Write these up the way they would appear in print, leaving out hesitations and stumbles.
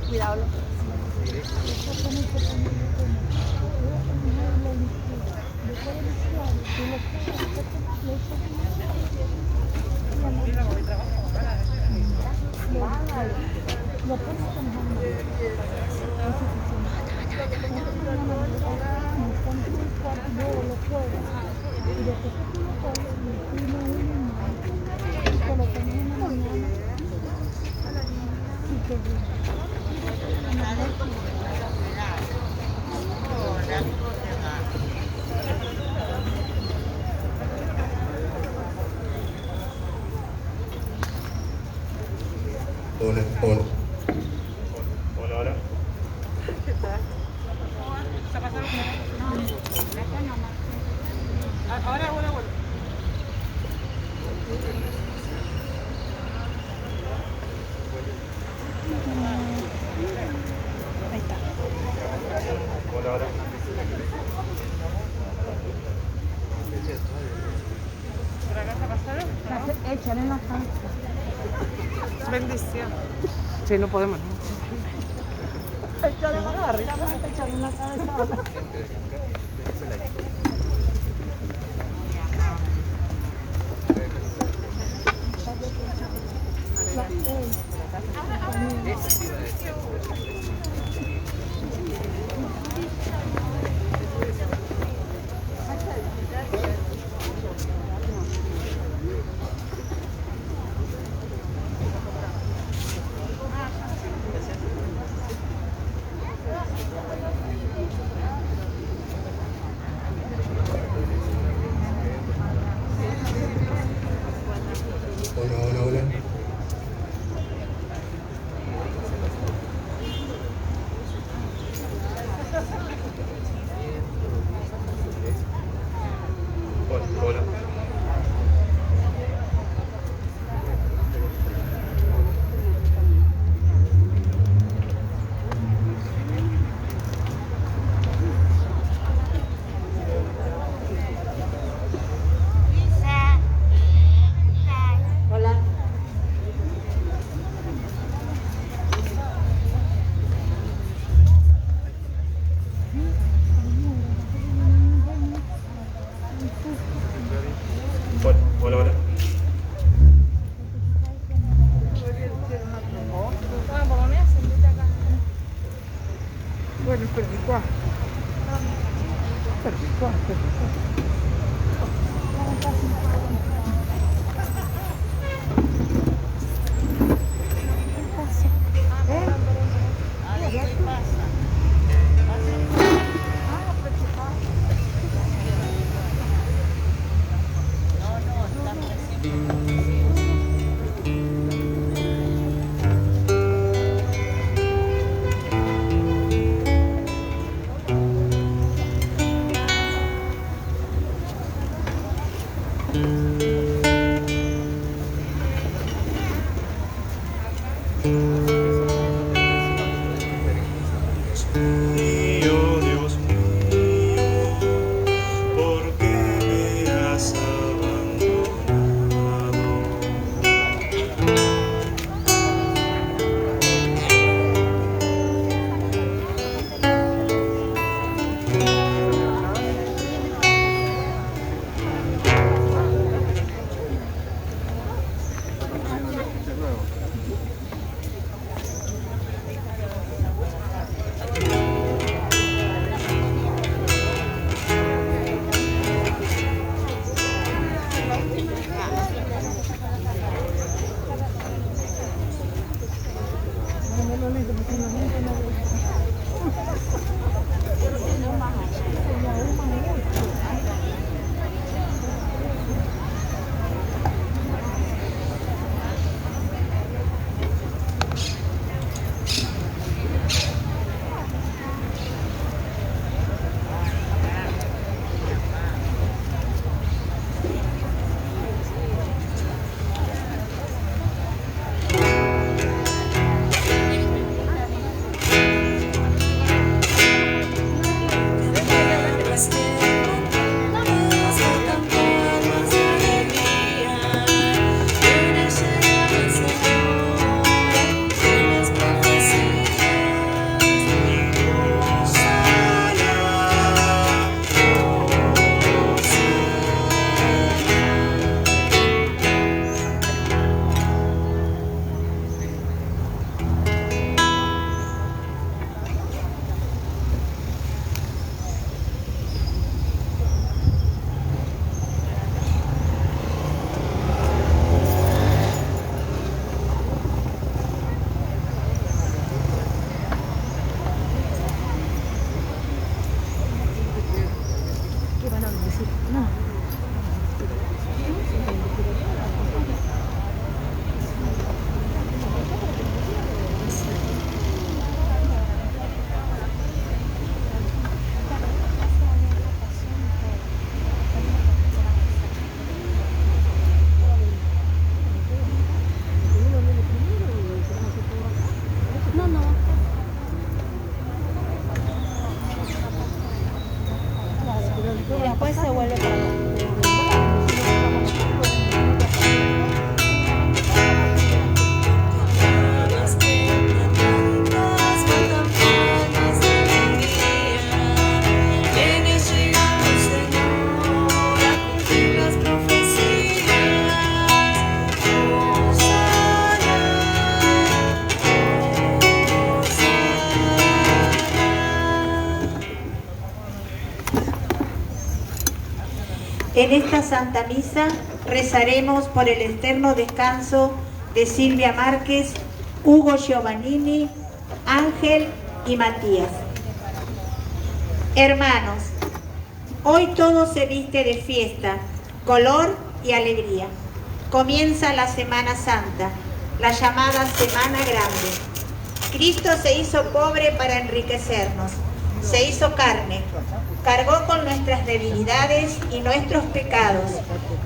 Cuidado. Hola, hola. Hola, hola. ¿Qué tal? ¿Se pasaron? Ahora. Ahí está. Hola, hola. ¿Por acá se pasaron? Échale en la casa. Bendición. Sí, no podemos. Échale en la barriga, échale en la cabeza. Hola, hola, hola. Hola, hola. Hola. Hola, hola. Bueno, por lo menos sentate acá. Bueno, perdicuá. Mío, Dios mío, ¿por qué me has abandonado? después se vuelve para acá. En esta Santa Misa rezaremos por el eterno descanso de Silvia Márquez, Hugo Giovannini, Ángel y Matías. Hermanos, hoy todo se viste de fiesta, color y alegría. Comienza la Semana Santa, la llamada Semana Grande. Cristo se hizo pobre para enriquecernos, se hizo carne, cargó con nuestras debilidades y nuestros pecados,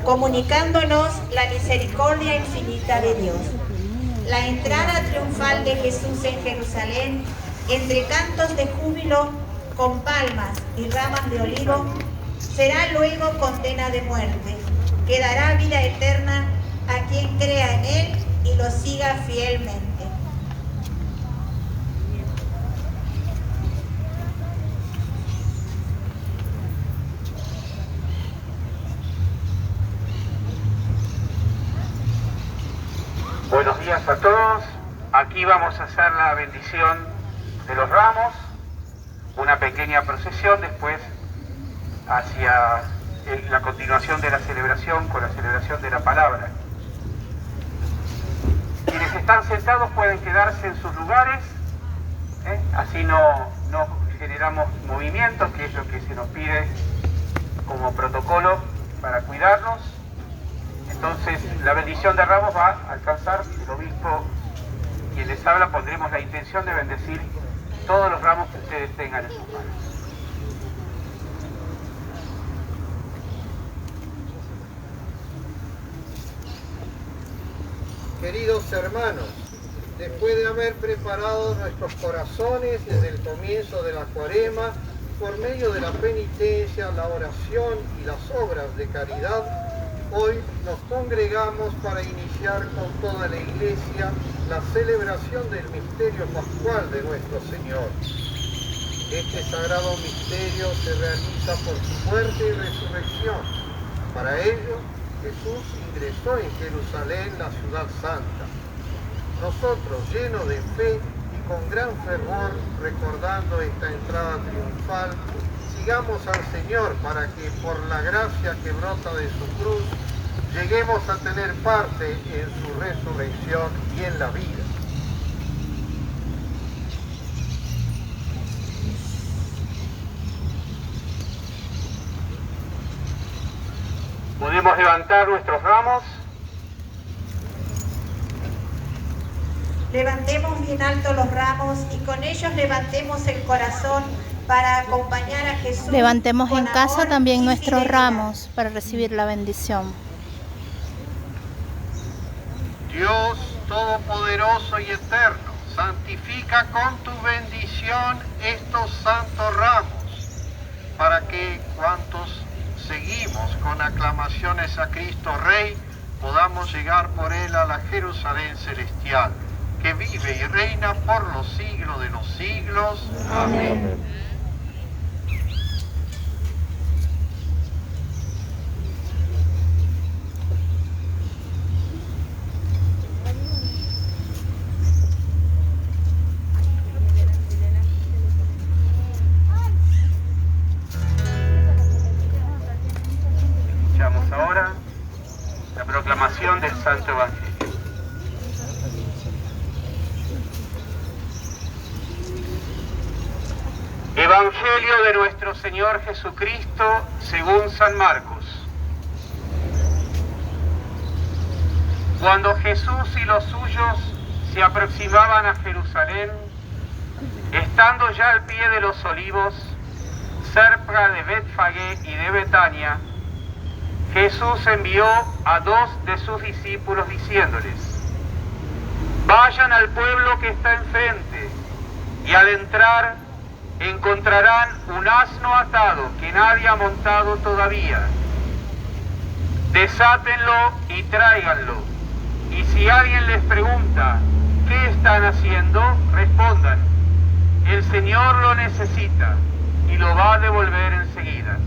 comunicándonos la misericordia infinita de Dios. La entrada triunfal de Jesús en Jerusalén, entre cantos de júbilo, con palmas y ramas de olivo, será luego condena de muerte, que dará vida eterna a quien crea en Él y lo siga fielmente. Buenos días a todos. Aquí vamos a hacer la bendición de los ramos, una pequeña procesión, después hacia la continuación de la celebración con la celebración de la palabra. Quienes están sentados pueden quedarse en sus lugares, así no generamos movimientos, que es lo que se nos pide como protocolo para cuidarnos. Entonces, la bendición de ramos va a alcanzar el obispo, quien les habla. Pondremos la intención de bendecir todos los ramos que ustedes tengan en sus manos. Queridos hermanos, después de haber preparado nuestros corazones desde el comienzo de la Cuaresma, por medio de la penitencia, la oración y las obras de caridad, hoy nos congregamos para iniciar con toda la Iglesia la celebración del misterio pascual de nuestro Señor. Este sagrado misterio se realiza por su muerte y resurrección. Para ello, Jesús ingresó en Jerusalén, la ciudad santa. Nosotros, llenos de fe y con gran fervor, recordando esta entrada triunfal, sigamos al Señor para que por la gracia que brota de su cruz lleguemos a tener parte en su resurrección y en la vida. Podemos levantar nuestros ramos. Levantemos bien alto los ramos y con ellos levantemos el corazón para acompañar a Jesús. Levantemos con en casa amor también y nuestros fidelidad. ramos para recibir la bendición. Dios Todopoderoso y Eterno, santifica con tu bendición estos santos ramos, para que cuantos seguimos con aclamaciones a Cristo Rey, podamos llegar por Él a la Jerusalén celestial, que vive y reina por los siglos de los siglos. Amén. Escuchamos ahora la proclamación del Santo Evangelio. Evangelio de nuestro Señor Jesucristo según San Marcos. Cuando Jesús y los suyos se aproximaban a Jerusalén, estando ya al pie de los olivos, cerca de Betfagé y de Betania, Jesús envió a 2 de sus discípulos diciéndoles: vayan al pueblo que está enfrente, y al entrar encontrarán un asno atado que nadie ha montado todavía. Desátenlo y tráiganlo. Y si alguien les pregunta qué están haciendo, respondan: el Señor lo necesita y lo va a devolver enseguida.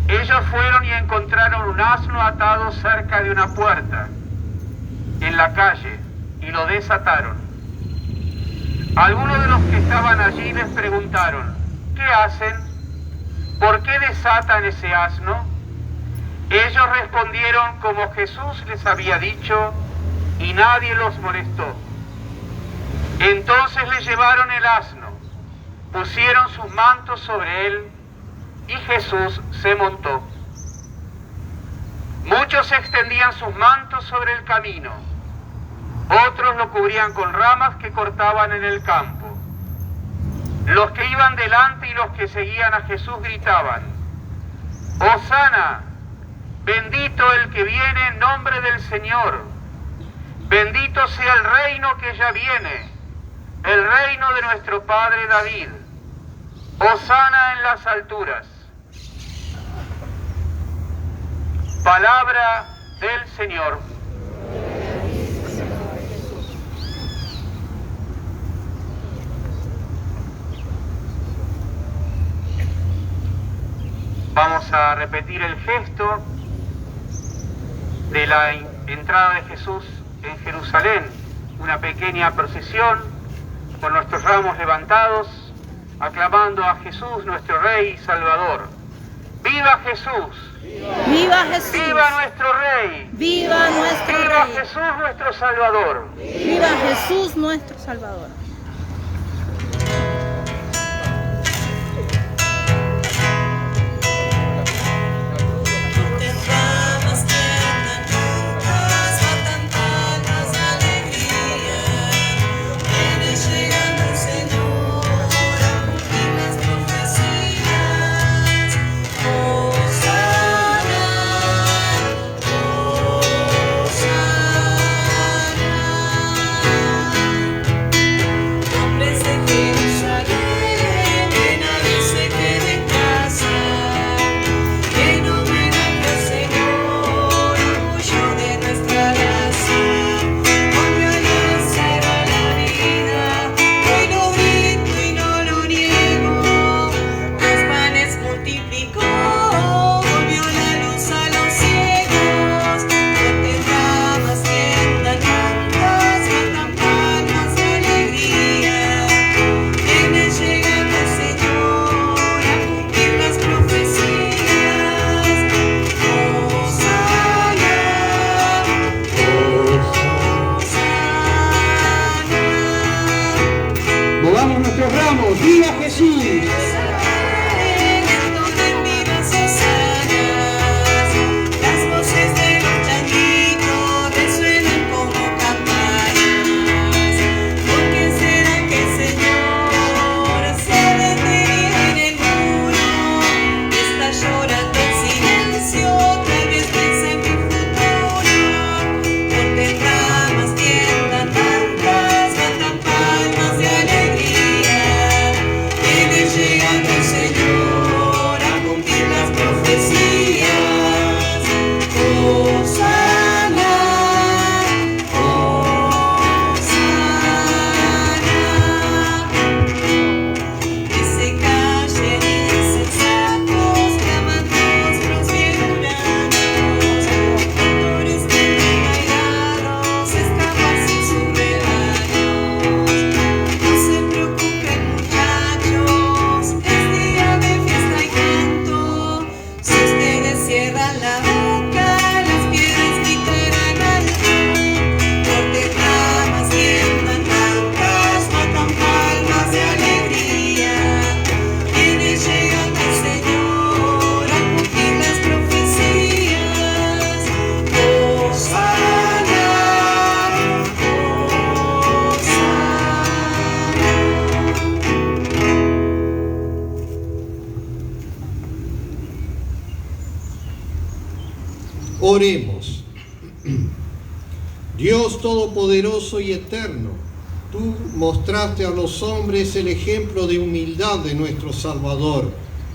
Ellos fueron y encontraron un asno atado cerca de una puerta en la calle y lo desataron. Algunos de los que estaban allí les preguntaron: ¿qué hacen? ¿Por qué desatan ese asno? Ellos respondieron como Jesús les había dicho, y nadie los molestó. Entonces le llevaron el asno, pusieron sus mantos sobre él, y Jesús se montó. Muchos extendían sus mantos sobre el camino, otros lo cubrían con ramas que cortaban en el campo. Los que iban delante y los que seguían a Jesús gritaban: ¡Hosana! Bendito el que viene en nombre del Señor. Bendito sea el reino que ya viene, el reino de nuestro padre David. Hosana en las alturas. Palabra del Señor. Vamos a repetir el gesto de la entrada de Jesús en Jerusalén, una pequeña procesión con nuestros ramos levantados, aclamando a Jesús, nuestro Rey y Salvador. ¡Viva Jesús! ¡Viva Jesús! ¡Viva nuestro Rey! ¡Viva nuestro ¡Viva Rey! Jesús nuestro Salvador! ¡Viva Jesús nuestro Salvador! ¡Viva Jesús! Oremos. Dios Todopoderoso y Eterno, Tú mostraste a los hombres el ejemplo de humildad de nuestro Salvador,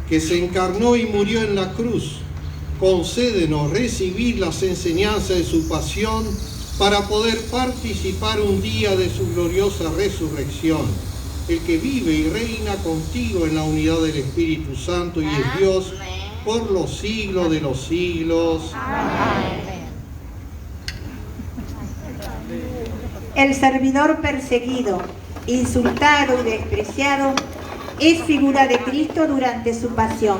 que se encarnó y murió en la cruz. Concédenos recibir las enseñanzas de su pasión para poder participar un día de su gloriosa resurrección. El que vive y reina contigo en la unidad del Espíritu Santo y es Dios por los siglos de los siglos. El servidor perseguido, insultado y despreciado es figura de Cristo durante su pasión.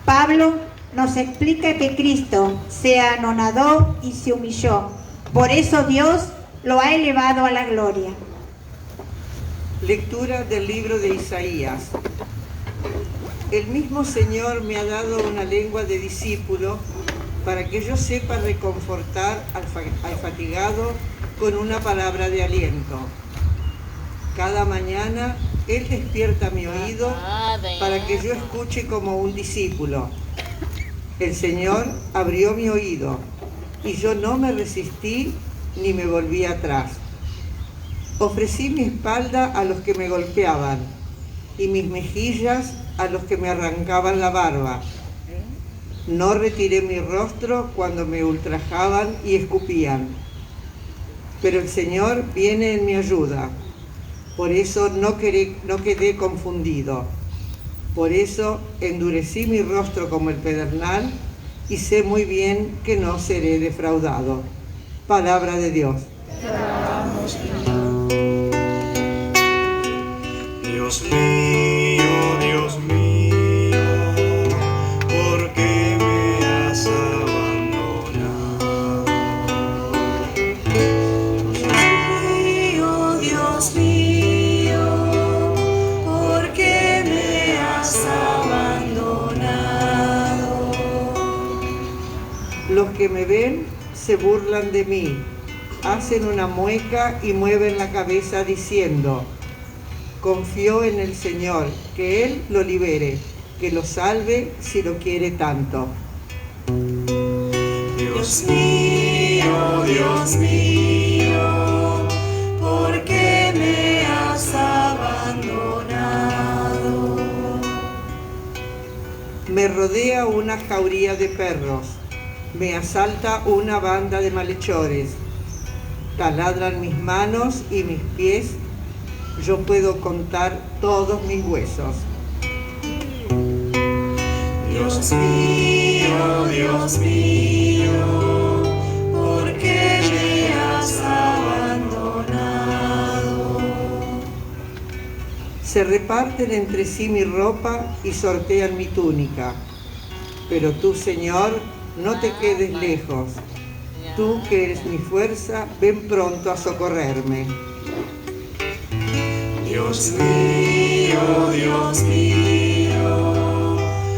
Pablo nos explica que Cristo se anonadó y se humilló. Por eso Dios lo ha elevado a la gloria. Lectura del libro de Isaías. El mismo Señor me ha dado una lengua de discípulo para que yo sepa reconfortar al fatigado con una palabra de aliento. Cada mañana Él despierta mi oído para que yo escuche como un discípulo. El Señor abrió mi oído y yo no me resistí ni me volví atrás. Ofrecí mi espalda a los que me golpeaban y mis mejillas a los que me arrancaban la barba. No retiré mi rostro cuando me ultrajaban y escupían. Pero el Señor viene en mi ayuda. Por eso no quedé confundido. Por eso endurecí mi rostro como el pedernal y sé muy bien que no seré defraudado. Palabra de Dios. Dios mío, ¿por qué me has abandonado? Dios mío, ¿por qué me has abandonado? Los que me ven se burlan de mí, hacen una mueca y mueven la cabeza diciendo: confío en el Señor, que Él lo libere, que lo salve si lo quiere tanto. Dios mío, ¿por qué me has abandonado? Me rodea una jauría de perros, me asalta una banda de malhechores, taladran mis manos y mis pies. Yo puedo contar todos mis huesos. Dios mío, ¿por qué me has abandonado? Se reparten entre sí mi ropa y sortean mi túnica. Pero tú, Señor, no te quedes lejos. Tú, que eres mi fuerza, ven pronto a socorrerme. Dios mío,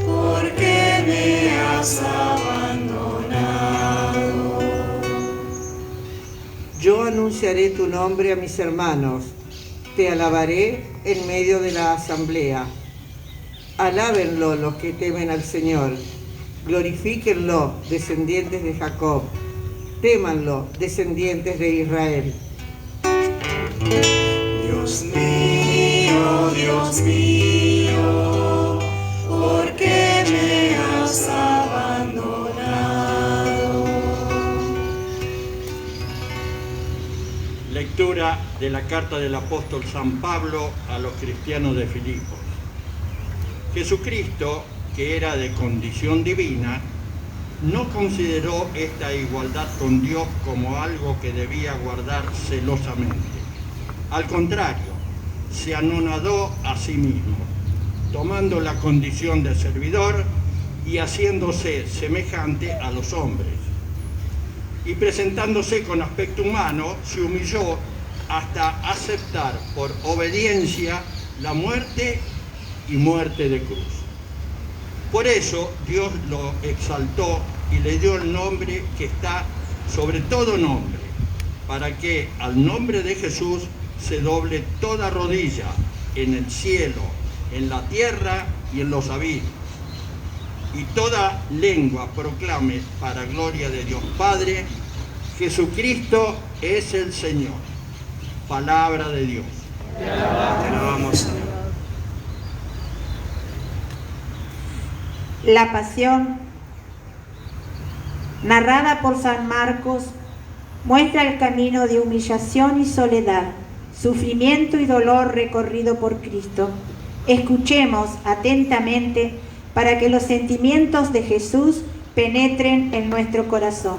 ¿por qué me has abandonado? Yo anunciaré tu nombre a mis hermanos, te alabaré en medio de la asamblea. Alábenlo los que temen al Señor, glorifíquenlo, descendientes de Jacob, témanlo, descendientes de Israel. Dios mío, ¿por qué me has abandonado? Lectura de la carta del apóstol San Pablo a los cristianos de Filipos. Jesucristo, que era de condición divina, no consideró esta igualdad con Dios como algo que debía guardar celosamente. Al contrario, se anonadó a sí mismo, tomando la condición de servidor y haciéndose semejante a los hombres. Y presentándose con aspecto humano, se humilló hasta aceptar por obediencia la muerte y muerte de cruz. Por eso Dios lo exaltó y le dio el nombre que está sobre todo nombre, para que al nombre de Jesús se doble toda rodilla en el cielo, en la tierra y en los abismos, y toda lengua proclame para gloria de Dios Padre: Jesucristo es el Señor, Palabra de Dios. Te alabamos, Señor. La Pasión, narrada por San Marcos, muestra el camino de humillación y soledad, sufrimiento y dolor recorrido por Cristo. Escuchemos atentamente para que los sentimientos de Jesús penetren en nuestro corazón.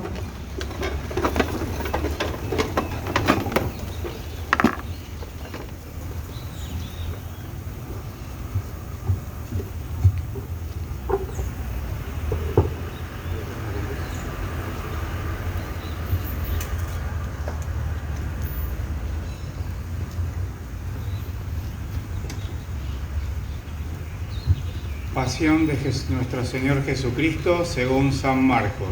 Pasión de nuestro Señor Jesucristo según San Marcos.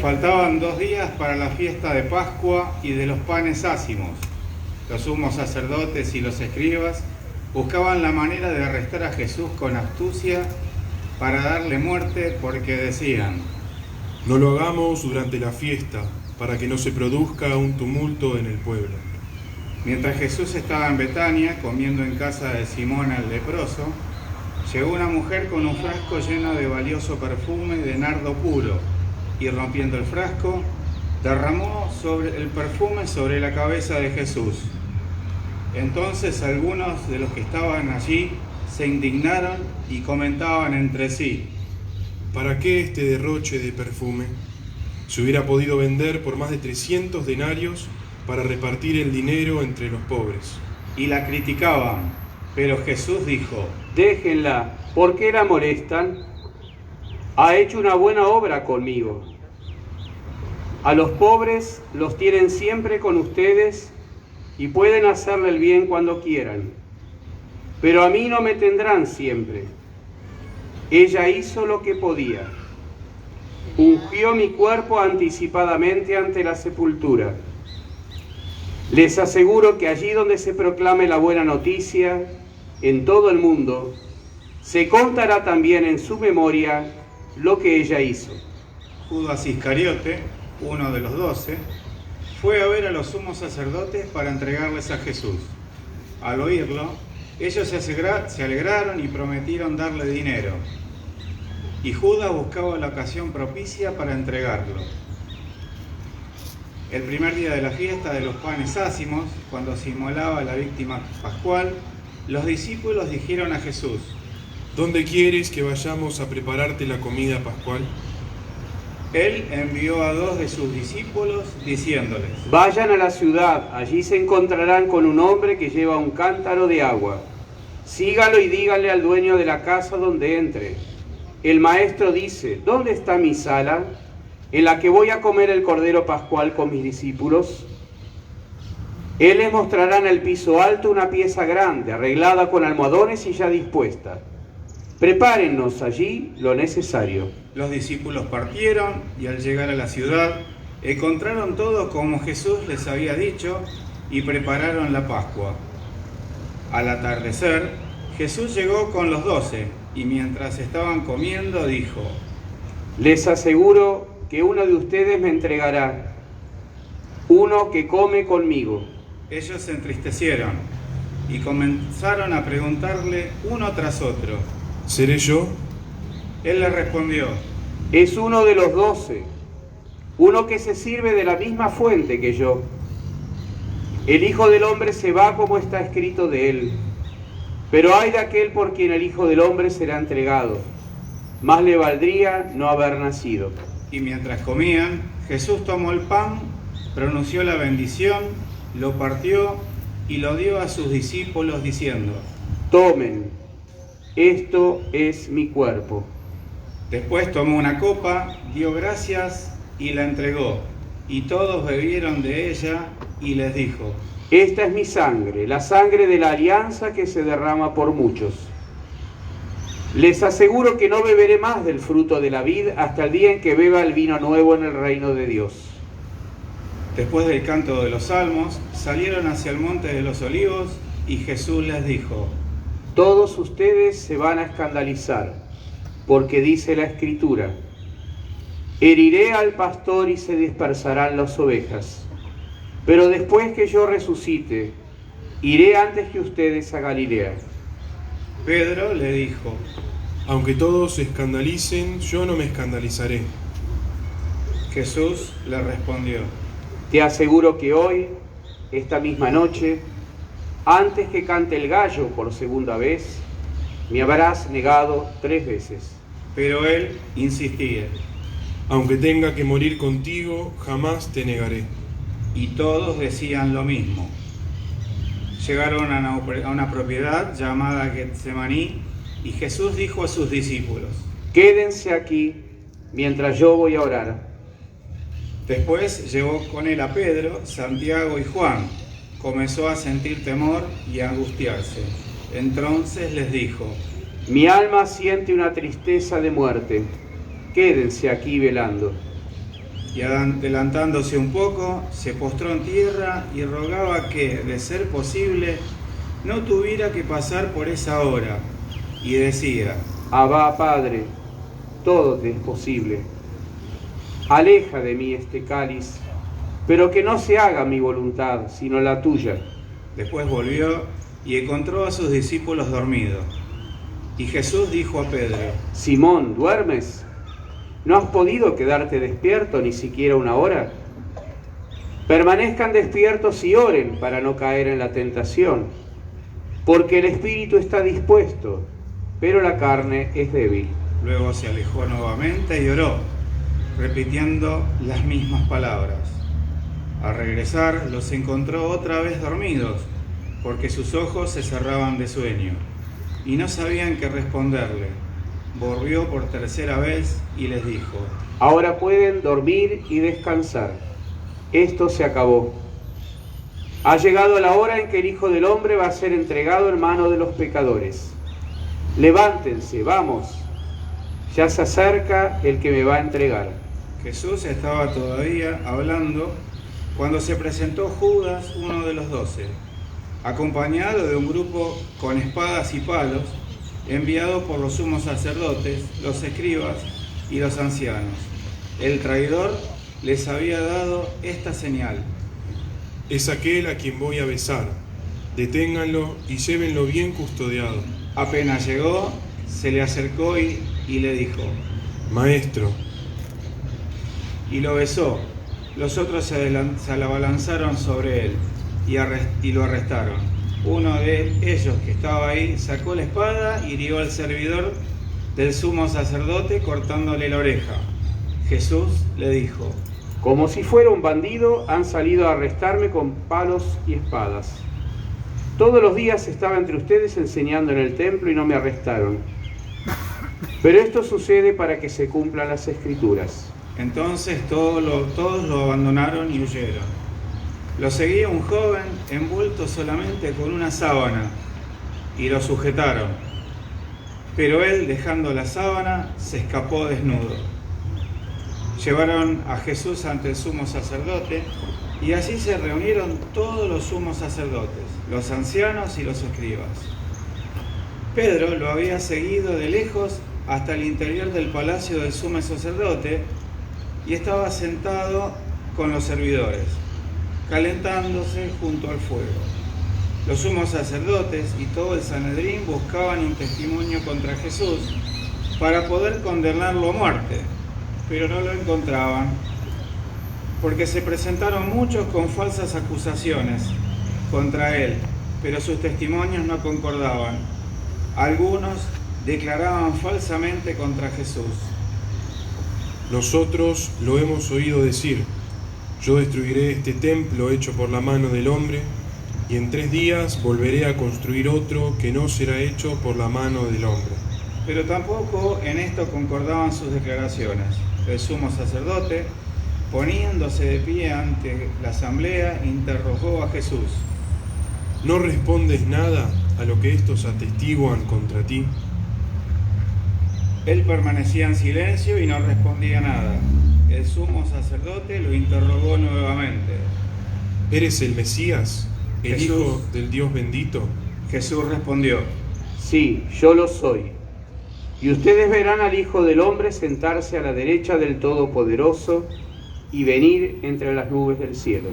Faltaban 2 días para la fiesta de Pascua y de los panes ácimos. Los sumos sacerdotes y los escribas buscaban la manera de arrestar a Jesús con astucia para darle muerte, porque decían: no lo hagamos durante la fiesta, para que no se produzca un tumulto en el pueblo. Mientras Jesús estaba en Betania comiendo en casa de Simón el leproso, llegó una mujer con un frasco lleno de valioso perfume de nardo puro, y rompiendo el frasco, derramó el perfume sobre la cabeza de Jesús. Entonces algunos de los que estaban allí se indignaron y comentaban entre sí: ¿para qué este derroche de perfume? Se hubiera podido vender por más de 300 denarios para repartir el dinero entre los pobres. Y la criticaban, pero Jesús dijo: déjenla, ¿por qué la molestan? Ha hecho una buena obra conmigo. A los pobres los tienen siempre con ustedes y pueden hacerle el bien cuando quieran, pero a mí no me tendrán siempre. Ella hizo lo que podía. Ungió mi cuerpo anticipadamente ante la sepultura. Les aseguro que allí donde se proclame la buena noticia, en todo el mundo, se contará también en su memoria lo que ella hizo. Judas Iscariote, uno de los 12, fue a ver a los sumos sacerdotes para entregarles a Jesús. Al oírlo, ellos se alegraron y prometieron darle dinero. Y Judas buscaba la ocasión propicia para entregarlo. El primer día de la fiesta de los panes ácimos, cuando se inmolaba la víctima pascual, los discípulos dijeron a Jesús: ¿dónde quieres que vayamos a prepararte la comida pascual? Él envió a 2 de sus discípulos diciéndoles: vayan a la ciudad, allí se encontrarán con un hombre que lleva un cántaro de agua. Sígalo y díganle al dueño de la casa donde entre: el maestro dice, ¿dónde está mi sala en la que voy a comer el cordero pascual con mis discípulos? Él les mostrará en el piso alto una pieza grande, arreglada con almohadones y ya dispuesta. Prepárennos allí lo necesario. Los discípulos partieron y al llegar a la ciudad encontraron todo como Jesús les había dicho y prepararon la Pascua. Al atardecer, Jesús llegó con los 12 y mientras estaban comiendo dijo: les aseguro que uno de ustedes me entregará, uno que come conmigo. Ellos se entristecieron y comenzaron a preguntarle uno tras otro: ¿seré yo? Él les respondió: es uno de los 12, uno que se sirve de la misma fuente que yo. El Hijo del Hombre se va como está escrito de él, pero ay de aquel por quien el Hijo del Hombre será entregado. Más le valdría no haber nacido. Y mientras comían, Jesús tomó el pan, pronunció la bendición, lo partió y lo dio a sus discípulos diciendo: tomen, esto es mi cuerpo. Después tomó una copa, dio gracias y la entregó, y todos bebieron de ella y les dijo: esta es mi sangre, la sangre de la alianza que se derrama por muchos. Les aseguro que no beberé más del fruto de la vid hasta el día en que beba el vino nuevo en el reino de Dios. Después del canto de los salmos, salieron hacia el monte de los olivos y Jesús les dijo: todos ustedes se van a escandalizar, porque dice la Escritura: heriré al pastor y se dispersarán las ovejas. Pero después que yo resucite, iré antes que ustedes a Galilea. Pedro le dijo: Aunque todos se escandalicen, yo no me escandalizaré. Jesús le respondió: Te aseguro que hoy, esta misma noche, antes que cante el gallo por segunda vez, me habrás negado 3 veces. Pero él insistía: Aunque tenga que morir contigo, jamás te negaré. Y todos decían lo mismo. Llegaron a una propiedad llamada Getsemaní, y Jesús dijo a sus discípulos: Quédense aquí mientras yo voy a orar. Después llevó con él a Pedro, Santiago y Juan. Comenzó a sentir temor y a angustiarse. Entonces les dijo: Mi alma siente una tristeza de muerte. Quédense aquí velando. Y adelantándose un poco, se postró en tierra y rogaba que, de ser posible, no tuviera que pasar por esa hora. Y decía: Abba, Padre, todo te es posible. Aleja de mí este cáliz, pero que no se haga mi voluntad, sino la tuya. Después volvió y encontró a sus discípulos dormidos. Y Jesús dijo a Pedro: Simón, ¿duermes? ¿No has podido quedarte despierto ni siquiera una hora? Permanezcan despiertos y oren para no caer en la tentación, porque el espíritu está dispuesto, pero la carne es débil. Luego se alejó nuevamente y oró, repitiendo las mismas palabras. Al regresar, los encontró otra vez dormidos, porque sus ojos se cerraban de sueño, y no sabían qué responderle. Volvió por tercera vez y les dijo: Ahora pueden dormir y descansar. Esto se acabó. Ha llegado la hora en que el Hijo del Hombre va a ser entregado en manos de los pecadores. Levántense, vamos. Ya se acerca el que me va a entregar. Jesús estaba todavía hablando cuando se presentó Judas, uno de los 12, acompañado de un grupo con espadas y palos, enviado por los sumos sacerdotes, los escribas y los ancianos. El traidor les había dado esta señal: Es aquel a quien voy a besar. Deténganlo y llévenlo bien custodiado. Apenas llegó, se le acercó y le dijo: Maestro. Y lo besó. Los otros se abalanzaron sobre él y lo arrestaron. Uno de ellos que estaba ahí sacó la espada y hirió al servidor del sumo sacerdote cortándole la oreja. Jesús le dijo: Como si fuera un bandido, han salido a arrestarme con palos y espadas. Todos los días estaba entre ustedes enseñando en el templo y no me arrestaron. Pero esto sucede para que se cumplan las Escrituras. Entonces todos lo abandonaron y huyeron. Lo seguía un joven envuelto solamente con una sábana y lo sujetaron. Pero él, dejando la sábana, se escapó desnudo. Llevaron a Jesús ante el sumo sacerdote y allí se reunieron todos los sumos sacerdotes, los ancianos y los escribas. Pedro lo había seguido de lejos hasta el interior del palacio del sumo sacerdote y estaba sentado con los servidores, calentándose junto al fuego. Los sumos sacerdotes y todo el Sanedrín buscaban un testimonio contra Jesús para poder condenarlo a muerte, pero no lo encontraban, porque se presentaron muchos con falsas acusaciones contra él, pero sus testimonios no concordaban. Algunos declaraban falsamente contra Jesús: Nosotros lo hemos oído decir: Yo destruiré este templo hecho por la mano del hombre, y en 3 días volveré a construir otro que no será hecho por la mano del hombre. Pero tampoco en esto concordaban sus declaraciones. El sumo sacerdote, poniéndose de pie ante la asamblea, interrogó a Jesús: ¿No respondes nada a lo que estos atestiguan contra ti? Él permanecía en silencio y no respondía nada. El sumo sacerdote lo interrogó nuevamente: ¿Eres el Mesías, el Hijo del Dios bendito? Jesús respondió: Sí, yo lo soy. Y ustedes verán al Hijo del Hombre sentarse a la derecha del Todopoderoso y venir entre las nubes del cielo.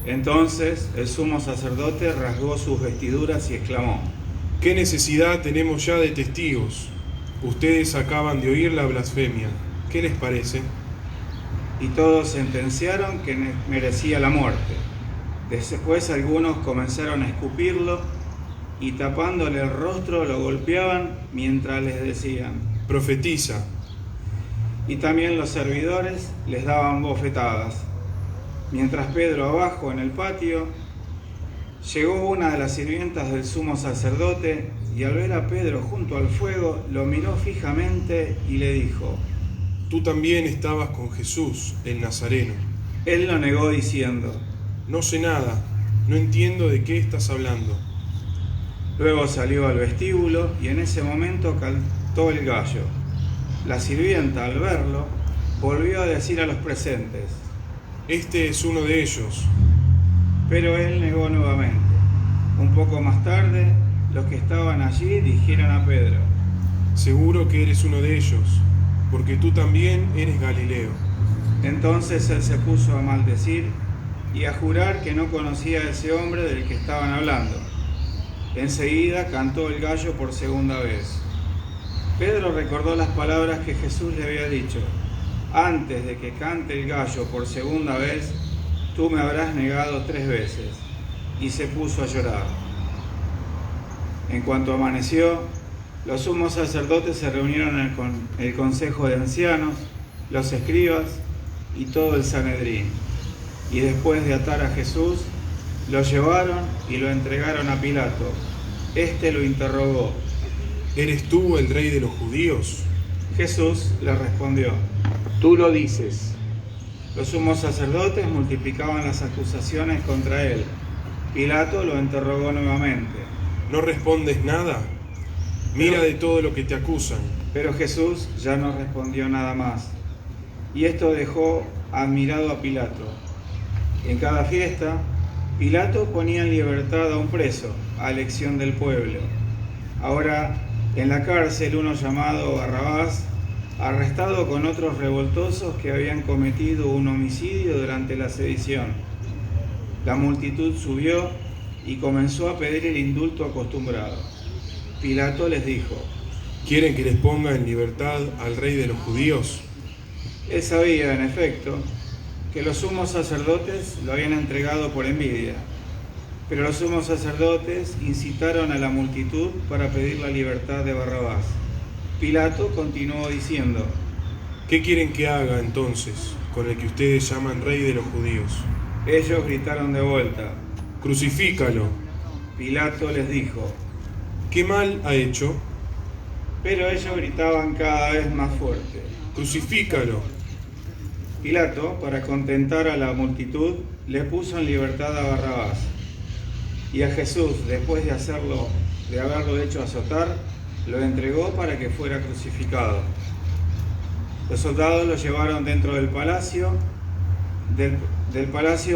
Entonces el sumo sacerdote rasgó sus vestiduras y exclamó: ¿Qué necesidad tenemos ya de testigos? Ustedes acaban de oír la blasfemia. ¿Qué les parece? Y todos sentenciaron que merecía la muerte. Después algunos comenzaron a escupirlo y tapándole el rostro lo golpeaban mientras les decían: Profetiza. Y también los servidores les daban bofetadas. Mientras Pedro abajo en el patio, llegó una de las sirvientas del sumo sacerdote y al ver a Pedro junto al fuego lo miró fijamente y le dijo: Tú también estabas con Jesús, el Nazareno. Él lo negó diciendo: No sé nada, no entiendo de qué estás hablando. Luego salió al vestíbulo y en ese momento cantó el gallo. La sirvienta, al verlo, volvió a decir a los presentes: Este es uno de ellos. Pero él negó nuevamente. Un poco más tarde, los que estaban allí dijeron a Pedro: Seguro que eres uno de ellos, porque tú también eres Galileo. Entonces él se puso a maldecir y a jurar que no conocía a ese hombre del que estaban hablando. Enseguida cantó el gallo por segunda vez. Pedro recordó las palabras que Jesús le había dicho: Antes de que cante el gallo por segunda vez, tú me habrás negado 3 veces. Y se puso a llorar. En cuanto amaneció, los sumos sacerdotes se reunieron con el consejo de ancianos, los escribas y todo el Sanedrín. Y después de atar a Jesús, lo llevaron y lo entregaron a Pilato. Este lo interrogó: ¿Eres tú el rey de los judíos? Jesús le respondió: Tú lo dices. Los sumos sacerdotes multiplicaban las acusaciones contra él. Pilato lo interrogó nuevamente: ¿No respondes nada? Mira de todo lo que te acusan. Pero Jesús ya no respondió nada más. Y esto dejó admirado a Pilato. En cada fiesta, Pilato ponía en libertad a un preso, a elección del pueblo. Ahora, en la cárcel, uno llamado Barrabás, arrestado con otros revoltosos que habían cometido un homicidio durante la sedición. La multitud subió y comenzó a pedir el indulto acostumbrado. Pilato les dijo: ¿Quieren que les ponga en libertad al rey de los judíos? Él sabía, en efecto, que los sumos sacerdotes lo habían entregado por envidia. Pero los sumos sacerdotes incitaron a la multitud para pedir la libertad de Barrabás. Pilato continuó diciendo: ¿Qué quieren que haga entonces con el que ustedes llaman rey de los judíos? Ellos gritaron de vuelta: Crucifícalo. Pilato les dijo: ¿Qué mal ha hecho? Pero ellos gritaban cada vez más fuerte: Crucifícalo. Pilato, para contentar a la multitud, le puso en libertad a Barrabás. Y a Jesús, después de haberlo hecho azotar, lo entregó para que fuera crucificado. Los soldados lo llevaron dentro del palacio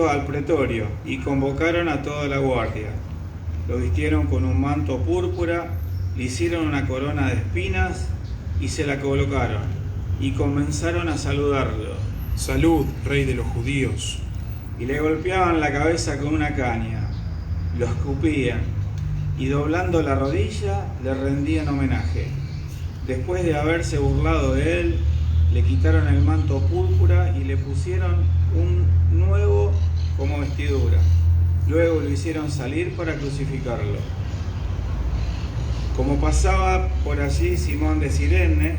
al pretorio y convocaron a toda la guardia. Lo vistieron con un manto púrpura, le hicieron una corona de espinas y se la colocaron, y comenzaron a saludarlo: Salud, rey de los judíos. Y le golpeaban la cabeza con una caña, lo escupían, y doblando la rodilla le rendían homenaje. Después de haberse burlado de él, le quitaron el manto púrpura y le pusieron un nuevo como vestidura. Luego lo hicieron salir para crucificarlo. Como pasaba por allí Simón de Cirene,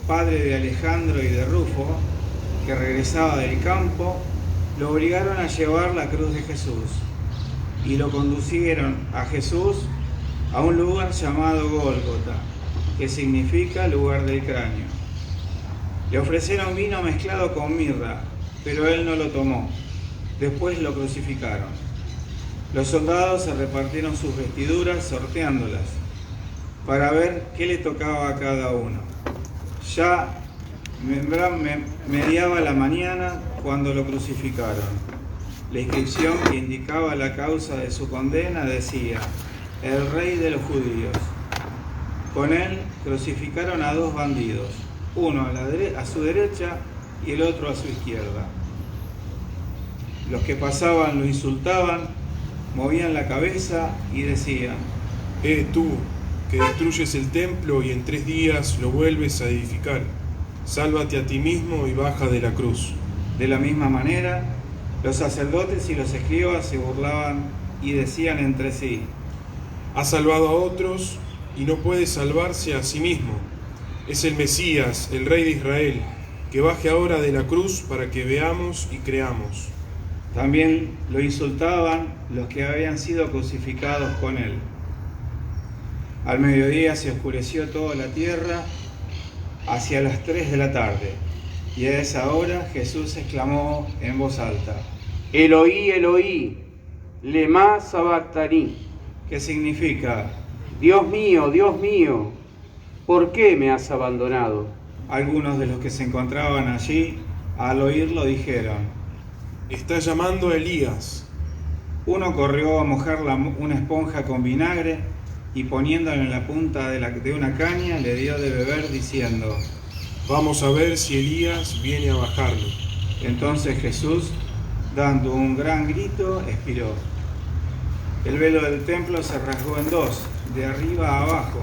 padre de Alejandro y de Rufo, que regresaba del campo, lo obligaron a llevar la cruz de Jesús y lo conducieron a Jesús a un lugar llamado Gólgota, que significa lugar del cráneo. Le ofrecieron vino mezclado con mirra, pero él no lo tomó. Después lo crucificaron. Los soldados se repartieron sus vestiduras sorteándolas para ver qué le tocaba a cada uno. Ya mediaba la mañana cuando lo crucificaron. La inscripción que indicaba la causa de su condena decía: el rey de los judíos. Con él crucificaron a 2 bandidos, uno a su derecha y el otro a su izquierda. Los que pasaban lo insultaban, movían la cabeza y decían: Tú, que destruyes el templo y en 3 días lo vuelves a edificar, sálvate a ti mismo y baja de la cruz. De la misma manera, los sacerdotes y los escribas se burlaban y decían entre sí: Ha salvado a otros y no puede salvarse a sí mismo. Es el Mesías, el Rey de Israel, que baje ahora de la cruz para que veamos y creamos. También lo insultaban los que habían sido crucificados con él. Al mediodía se oscureció toda la tierra hacia las 3 de la tarde, y a esa hora Jesús exclamó en voz alta: Eloí, Eloí, lema sabactani. ¿Qué significa? Dios mío, ¿por qué me has abandonado? Algunos de los que se encontraban allí, al oírlo, dijeron: Está llamando a Elías. Uno corrió a mojar una esponja con vinagre y poniéndola en la punta de una caña le dio de beber diciendo: Vamos a ver si Elías viene a bajarlo. Entonces Jesús, dando un gran grito, expiró. El velo del templo se rasgó en 2, de arriba a abajo.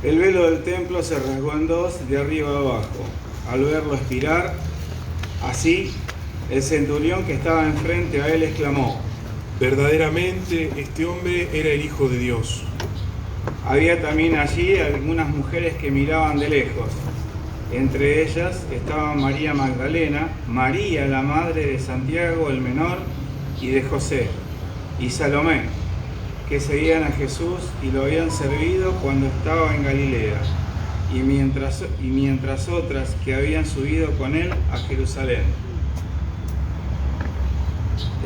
El velo del templo se rasgó en 2, de arriba a abajo. Al verlo expirar así, el centurión que estaba enfrente a él exclamó: Verdaderamente este hombre era el Hijo de Dios. Había también allí algunas mujeres que miraban de lejos. Entre ellas estaban María Magdalena, María la madre de Santiago el menor y de José, y Salomé, que seguían a Jesús y lo habían servido cuando estaba en Galilea, y mientras otras que habían subido con él a Jerusalén.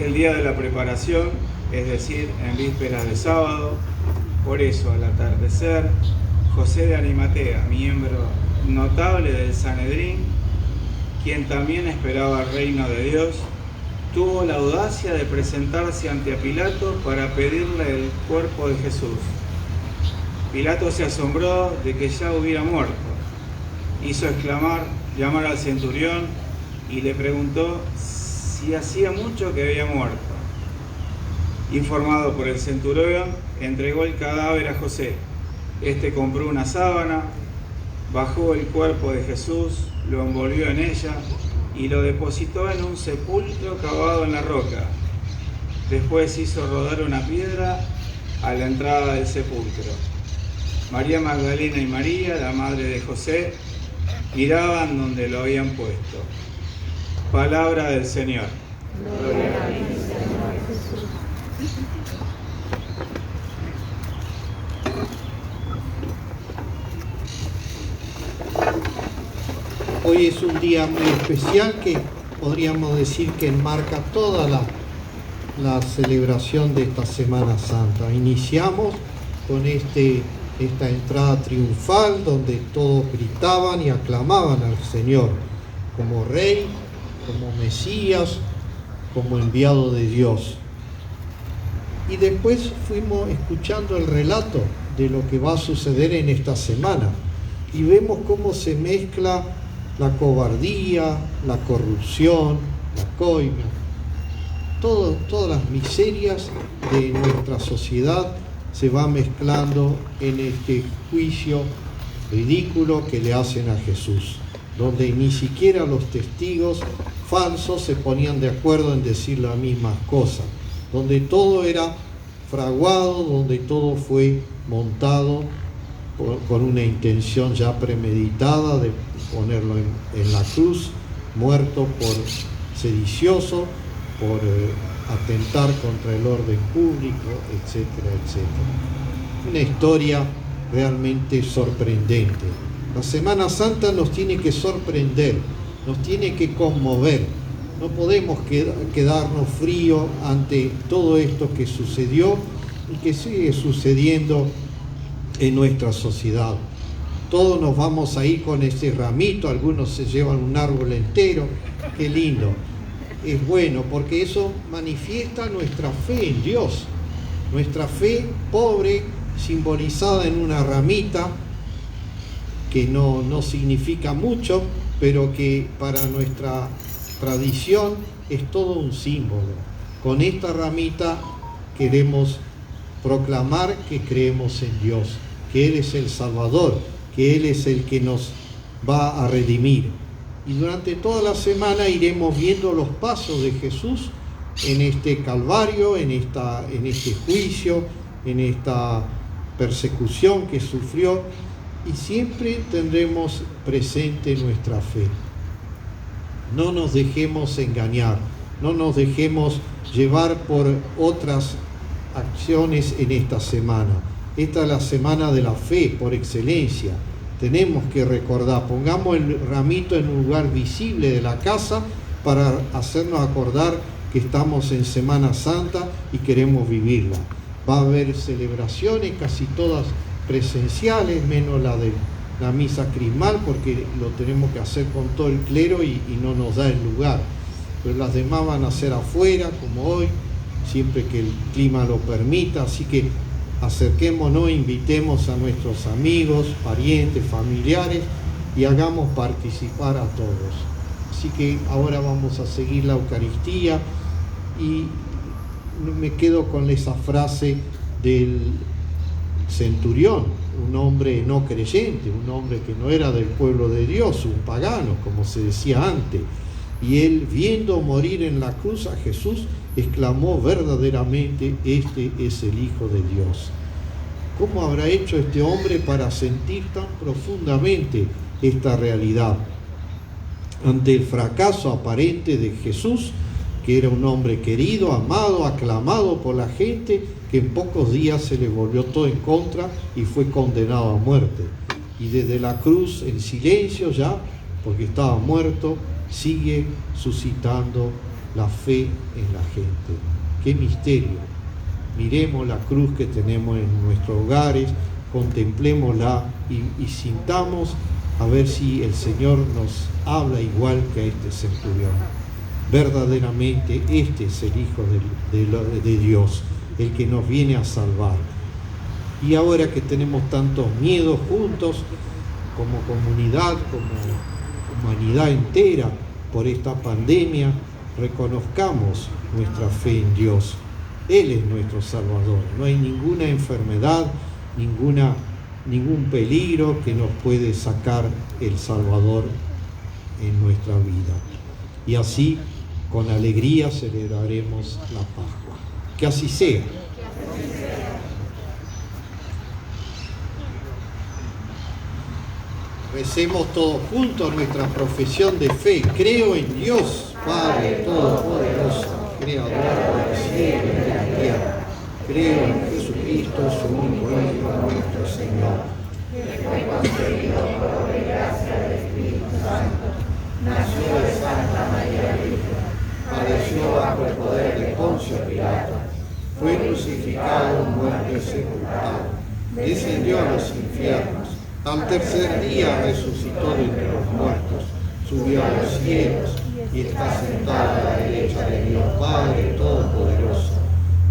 El día de la preparación, es decir, en vísperas de sábado, por eso al atardecer, José de Arimatea, miembro notable del Sanedrín, quien también esperaba el reino de Dios, tuvo la audacia de presentarse ante Pilato para pedirle el cuerpo de Jesús. Pilato se asombró de que ya hubiera muerto. Hizo llamar al centurión y le preguntó si hacía mucho que había muerto. Informado por el centurión, entregó el cadáver a José. Este compró una sábana, bajó el cuerpo de Jesús, lo envolvió en ella y lo depositó en un sepulcro cavado en la roca. Después hizo rodar una piedra a la entrada del sepulcro. María Magdalena y María, la madre de José, miraban donde lo habían puesto. Palabra del Señor. Gloria a ti, Señor Jesús. Hoy es un día muy especial que podríamos decir que enmarca toda la celebración de esta Semana Santa. Iniciamos con esta entrada triunfal donde todos gritaban y aclamaban al Señor como Rey, como Mesías, como enviado de Dios. Y después fuimos escuchando el relato de lo que va a suceder en esta semana y vemos cómo se mezcla la cobardía, la corrupción, la coima, todas las miserias de nuestra sociedad se va mezclando en este juicio ridículo que le hacen a Jesús, donde ni siquiera los testigos falsos se ponían de acuerdo en decir las mismas cosas, donde todo era fraguado, donde todo fue montado con una intención ya premeditada de ponerlo en la cruz, muerto por sedicioso, por atentar contra el orden público, etcétera, etcétera. Una historia realmente sorprendente. La Semana Santa nos tiene que sorprender, nos tiene que conmover. No podemos quedarnos fríos ante todo esto que sucedió y que sigue sucediendo en nuestra sociedad. Todos nos vamos ahí con ese ramito, algunos se llevan un árbol entero, qué lindo. Es bueno porque eso manifiesta nuestra fe en Dios, nuestra fe pobre, simbolizada en una ramita que no significa mucho, pero que para nuestra tradición es todo un símbolo. Con esta ramita queremos proclamar que creemos en Dios, que Él es el Salvador, que Él es el que nos va a redimir. Y durante toda la semana iremos viendo los pasos de Jesús en este Calvario, en este juicio, en esta persecución que sufrió, y siempre tendremos presente nuestra fe. No nos dejemos engañar, no nos dejemos llevar por otras acciones en esta semana. Esta es la semana de la fe por excelencia. Tenemos que recordar, pongamos el ramito en un lugar visible de la casa para hacernos acordar que estamos en Semana Santa y queremos vivirla. Va a haber celebraciones, casi todas presenciales, menos la de la misa crismal, porque lo tenemos que hacer con todo el clero y no nos da el lugar. Pero las demás van a ser afuera, como hoy, siempre que el clima lo permita. Así que acerquémonos, invitemos a nuestros amigos, parientes, familiares y hagamos participar a todos. Así que ahora vamos a seguir la Eucaristía y me quedo con esa frase del centurión, un hombre no creyente, un hombre que no era del pueblo de Dios, un pagano, como se decía antes. Y él, viendo morir en la cruz a Jesús, exclamó verdaderamente: este es el Hijo de Dios. ¿Cómo habrá hecho este hombre para sentir tan profundamente esta realidad? Ante el fracaso aparente de Jesús, que era un hombre querido, amado, aclamado por la gente, que en pocos días se le volvió todo en contra y fue condenado a muerte. Y desde la cruz, en silencio ya, porque estaba muerto, sigue suscitando la fe en la gente. ¡Qué misterio! Miremos la cruz que tenemos en nuestros hogares, contemplémosla y sintamos a ver si el Señor nos habla igual que a este centurión. Verdaderamente este es el Hijo de Dios, el que nos viene a salvar. Y ahora que tenemos tantos miedos juntos, como comunidad, como humanidad entera, por esta pandemia, reconozcamos nuestra fe en Dios. Él es nuestro Salvador. No hay ninguna enfermedad, ningún peligro que nos puede sacar el Salvador en nuestra vida. Y así, con alegría, celebraremos la Pascua. Que así sea. Recemos todos juntos nuestra profesión de fe. Creo en Dios, Padre Todopoderoso, Creador del cielo y de la tierra. Creo en Jesucristo, su único Hijo, nuestro Señor, que fue concebido por obra y gracia del Espíritu Santo. Nació de Santa María Virgen, padeció bajo el poder de Poncio Pilato, fue crucificado, muerto y sepultado, descendió a los infiernos, al tercer día resucitó de entre los muertos, subió a los cielos y está sentado a la derecha de Dios Padre Todopoderoso.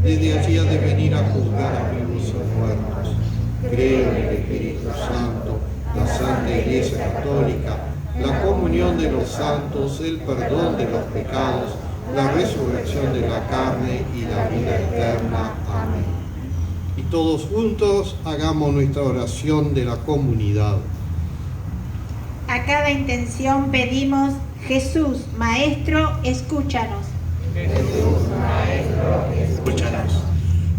Desde allí ha de venir a juzgar a vivos y muertos. Creo en el Espíritu Santo, la Santa Iglesia Católica, la comunión de los santos, el perdón de los pecados, la resurrección de la carne y la vida eterna. Amén. Y todos juntos hagamos nuestra oración de la comunidad. A cada intención pedimos: Jesús, Maestro, escúchanos. Jesús, Maestro, escúchanos.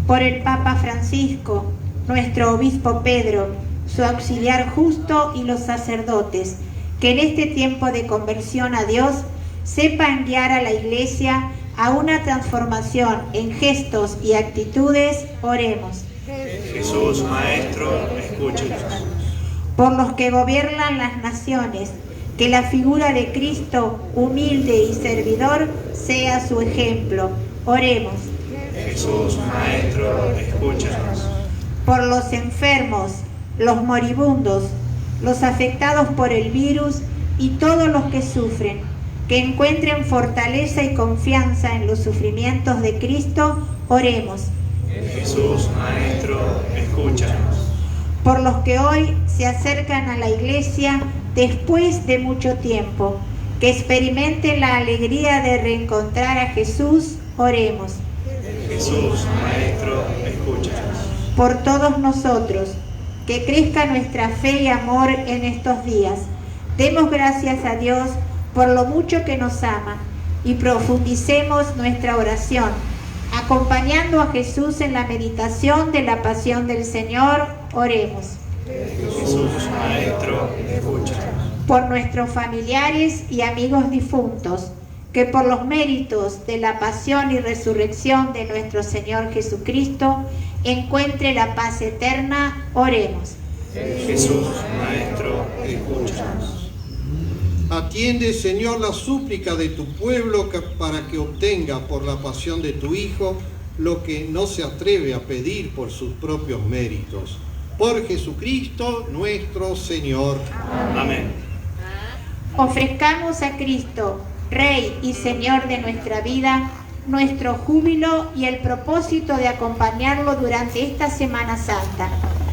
Por el Papa Francisco, nuestro Obispo Pedro, su auxiliar justo y los sacerdotes, que en este tiempo de conversión a Dios sepan guiar a la Iglesia a una transformación en gestos y actitudes, oremos. Jesús, Maestro, escúchenos. Por los que gobiernan las naciones, que la figura de Cristo, humilde y servidor, sea su ejemplo. Oremos. Jesús, Maestro, escúchanos. Por los enfermos, los moribundos, los afectados por el virus y todos los que sufren, que encuentren fortaleza y confianza en los sufrimientos de Cristo, oremos. Jesús, Maestro, escúchanos. Por los que hoy se acercan a la iglesia después de mucho tiempo, que experimenten la alegría de reencontrar a Jesús, oremos. Jesús, Maestro, escúchanos. Por todos nosotros, que crezca nuestra fe y amor en estos días. Demos gracias a Dios por lo mucho que nos ama y profundicemos nuestra oración, acompañando a Jesús en la meditación de la pasión del Señor, oremos. Jesús, Maestro, escúchanos. Por nuestros familiares y amigos difuntos, que por los méritos de la pasión y resurrección de nuestro Señor Jesucristo, encuentre la paz eterna, oremos. Jesús, Maestro, escúchanos. Atiende, Señor, la súplica de tu pueblo para que obtenga por la pasión de tu Hijo lo que no se atreve a pedir por sus propios méritos. Por Jesucristo nuestro Señor. Amén. Ofrezcamos a Cristo, Rey y Señor de nuestra vida, nuestro júbilo y el propósito de acompañarlo durante esta Semana Santa.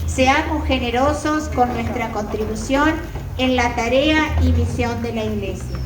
Seamos generosos con nuestra contribución en la tarea y misión de la Iglesia.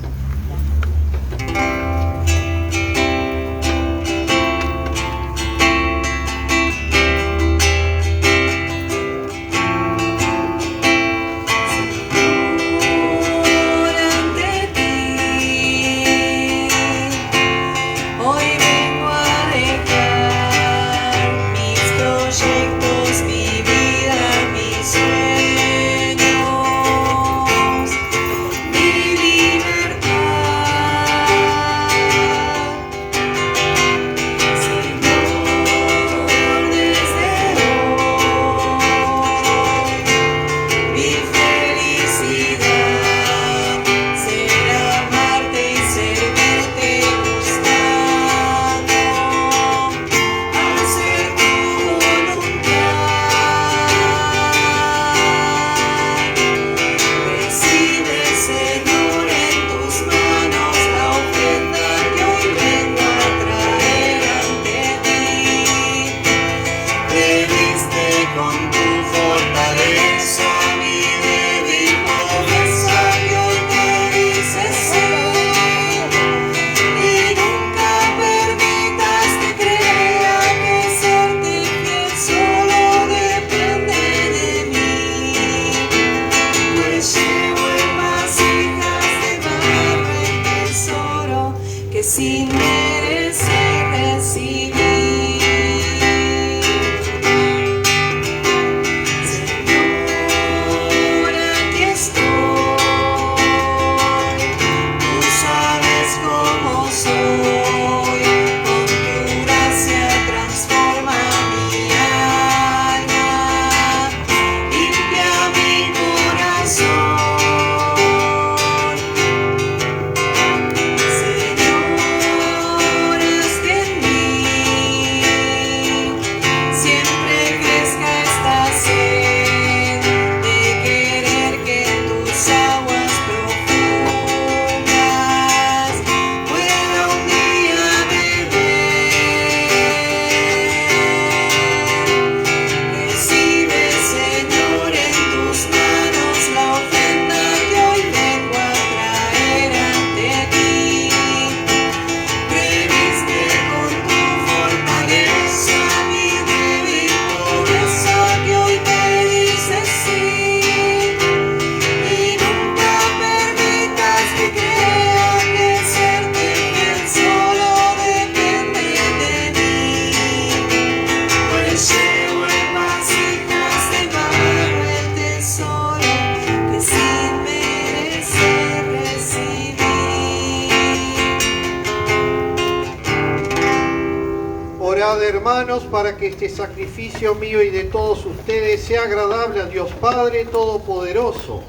Hermanos, para que este sacrificio mío y de todos ustedes sea agradable a Dios Padre Todopoderoso.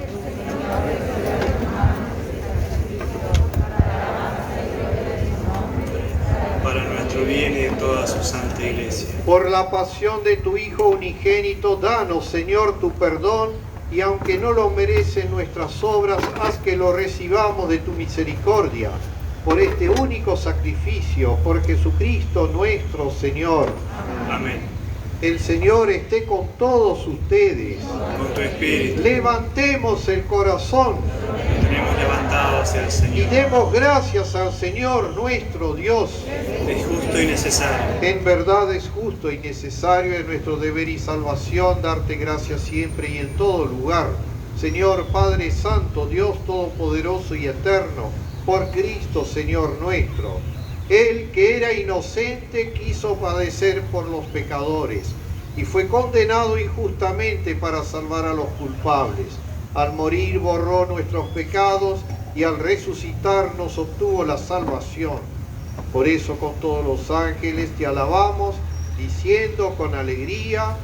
Para nuestro bien y de toda su santidad. tu iglesia. Por la pasión de tu Hijo unigénito, danos, Señor, tu perdón, y aunque no lo merecen nuestras obras, haz que lo recibamos de tu misericordia. Por este único sacrificio, por Jesucristo nuestro Señor. Amén. El Señor esté con todos ustedes. Con tu espíritu. Levantemos el corazón. Tenemos levantado hacia el Señor. Y demos gracias al Señor nuestro Dios. Es justo y necesario. En verdad es justo y necesario, es nuestro deber y salvación darte gracias siempre y en todo lugar. Señor Padre Santo, Dios Todopoderoso y Eterno, por Cristo Señor nuestro. Él que era inocente quiso padecer por los pecadores y fue condenado injustamente para salvar a los culpables. Al morir borró nuestros pecados y al resucitar nos obtuvo la salvación. Por eso con todos los ángeles te alabamos, diciendo con alegría: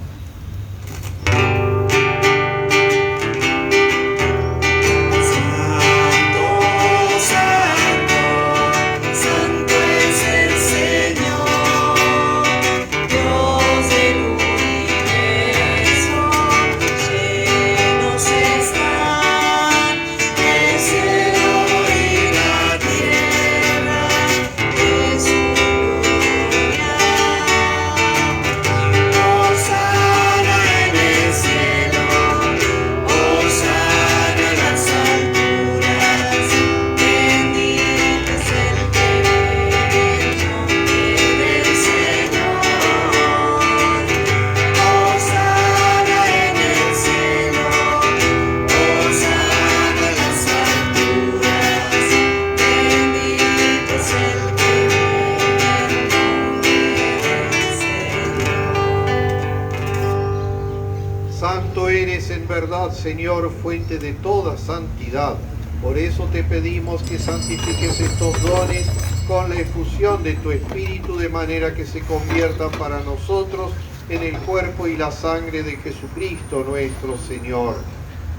Señor, fuente de toda santidad. Por eso te pedimos que santifiques estos dones con la efusión de tu Espíritu, de manera que se conviertan para nosotros en el cuerpo y la sangre de Jesucristo nuestro Señor.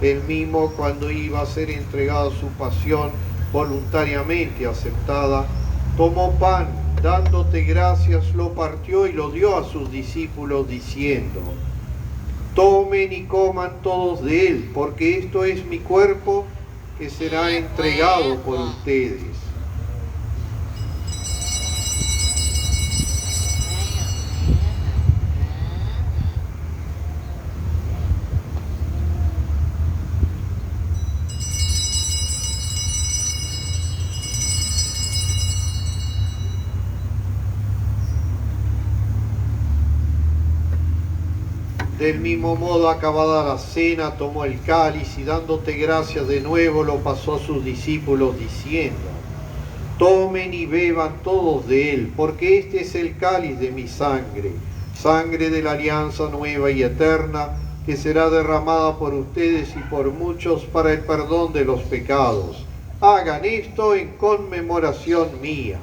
Él mismo, cuando iba a ser entregado a su pasión voluntariamente aceptada, tomó pan, dándote gracias, lo partió y lo dio a sus discípulos, diciendo: tomen y coman todos de él, porque esto es mi cuerpo que será entregado por ustedes. Del mismo modo, acabada la cena, tomó el cáliz y dándote gracias de nuevo lo pasó a sus discípulos diciendo: tomen y beban todos de él, porque este es el cáliz de mi sangre, sangre de la alianza nueva y eterna, que será derramada por ustedes y por muchos para el perdón de los pecados. Hagan esto en conmemoración mía.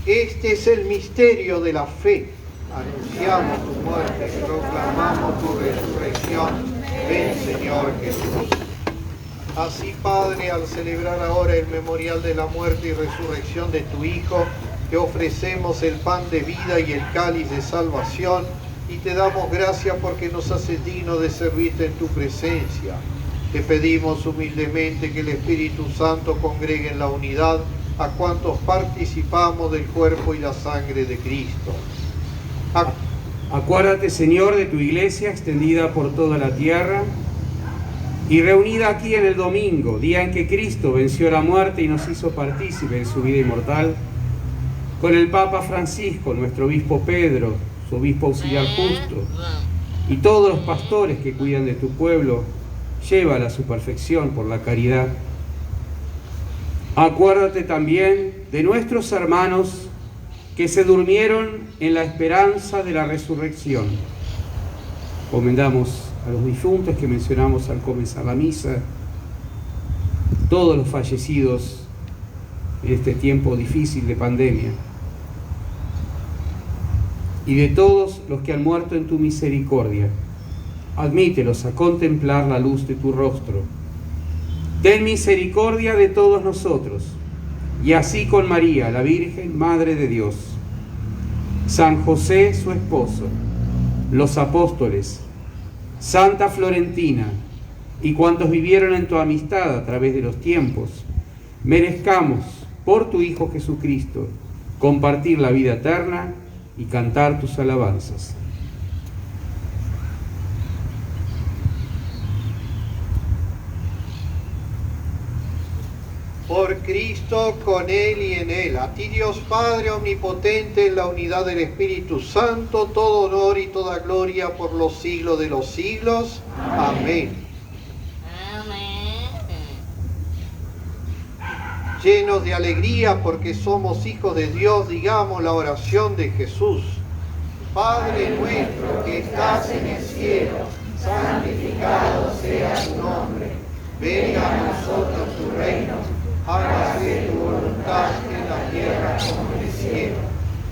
Este es el misterio de la fe. Anunciamos tu muerte, proclamamos tu resurrección. Ven, Señor Jesús. Así, Padre, al celebrar ahora el memorial de la muerte y resurrección de tu Hijo, te ofrecemos el pan de vida y el cáliz de salvación, y te damos gracias porque nos haces dignos de servirte en tu presencia. Te pedimos humildemente que el Espíritu Santo congregue en la unidad a cuantos participamos del cuerpo y la sangre de Cristo. Acuérdate, Señor, de tu iglesia extendida por toda la tierra y reunida aquí en el domingo, día en que Cristo venció la muerte y nos hizo partícipe en su vida inmortal, con el Papa Francisco, nuestro obispo Pedro, su obispo auxiliar Justo, y todos los pastores que cuidan de tu pueblo, llévala a su perfección por la caridad. Acuérdate también de nuestros hermanos que se durmieron en la esperanza de la resurrección. Encomendamos a los difuntos que mencionamos al comenzar la misa, todos los fallecidos en este tiempo difícil de pandemia. y de todos los que han muerto en tu misericordia. Admítelos a contemplar la luz de tu rostro. Ten misericordia de todos nosotros, y así con María, la Virgen, Madre de Dios, San José, su esposo, los apóstoles, Santa Florentina, y cuantos vivieron en tu amistad a través de los tiempos, merezcamos, por tu Hijo Jesucristo, compartir la vida eterna y cantar tus alabanzas. Por Cristo, con Él y en Él, a ti Dios Padre Omnipotente, en la unidad del Espíritu Santo, todo honor y toda gloria por los siglos de los siglos. Amén. Llenos de alegría porque somos hijos de Dios, digamos la oración de Jesús. Padre nuestro que estás en el cielo, santificado sea tu nombre. Venga a nosotros tu reino. Hágase tu voluntad en la tierra como en el cielo.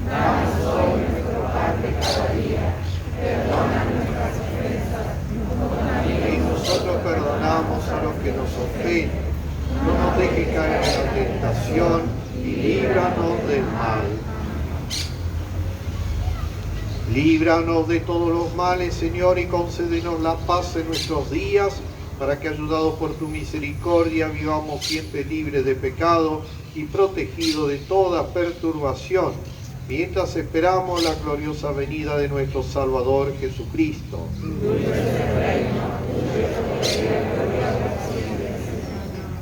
Danos hoy nuestro pan de cada día. Perdona nuestras ofensas, como también nosotros perdonamos a los que nos ofenden. No nos dejes caer en la tentación y líbranos del mal. Líbranos de todos los males, Señor, y concédenos la paz en nuestros días, para que, ayudados por tu misericordia, vivamos siempre libres de pecado y protegidos de toda perturbación, mientras esperamos la gloriosa venida de nuestro Salvador Jesucristo.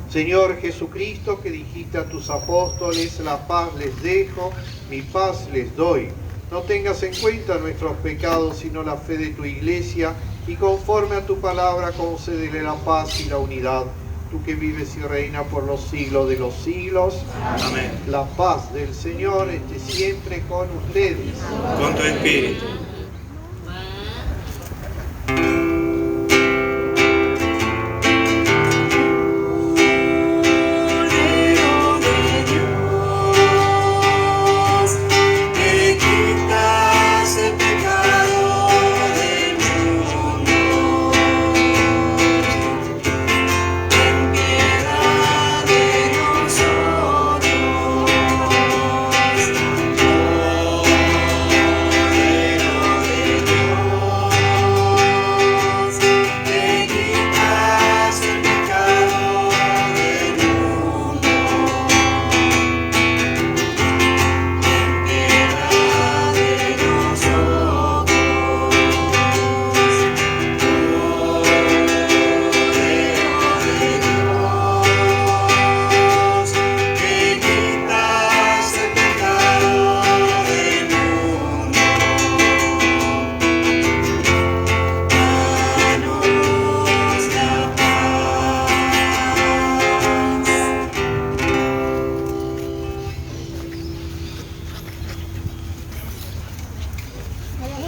Señor Jesucristo, que dijiste a tus apóstoles, la paz les dejo, mi paz les doy. No tengas en cuenta nuestros pecados, sino la fe de tu Iglesia, y conforme a tu palabra concédele la paz y la unidad. Tú que vives y reinas por los siglos de los siglos. Amén. La paz del Señor esté siempre con ustedes. Con tu espíritu.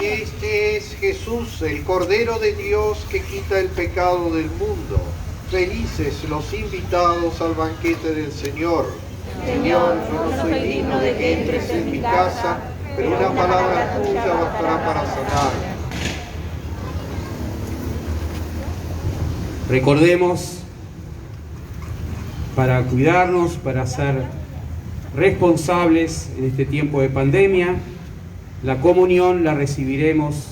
Este es Jesús, el Cordero de Dios que quita el pecado del mundo. Felices los invitados al banquete del Señor. Señor, yo no soy digno de que entres en mi casa, pero una palabra tuya bastará para sanar. Recordemos, para cuidarnos, para ser responsables en este tiempo de pandemia, la comunión la recibiremos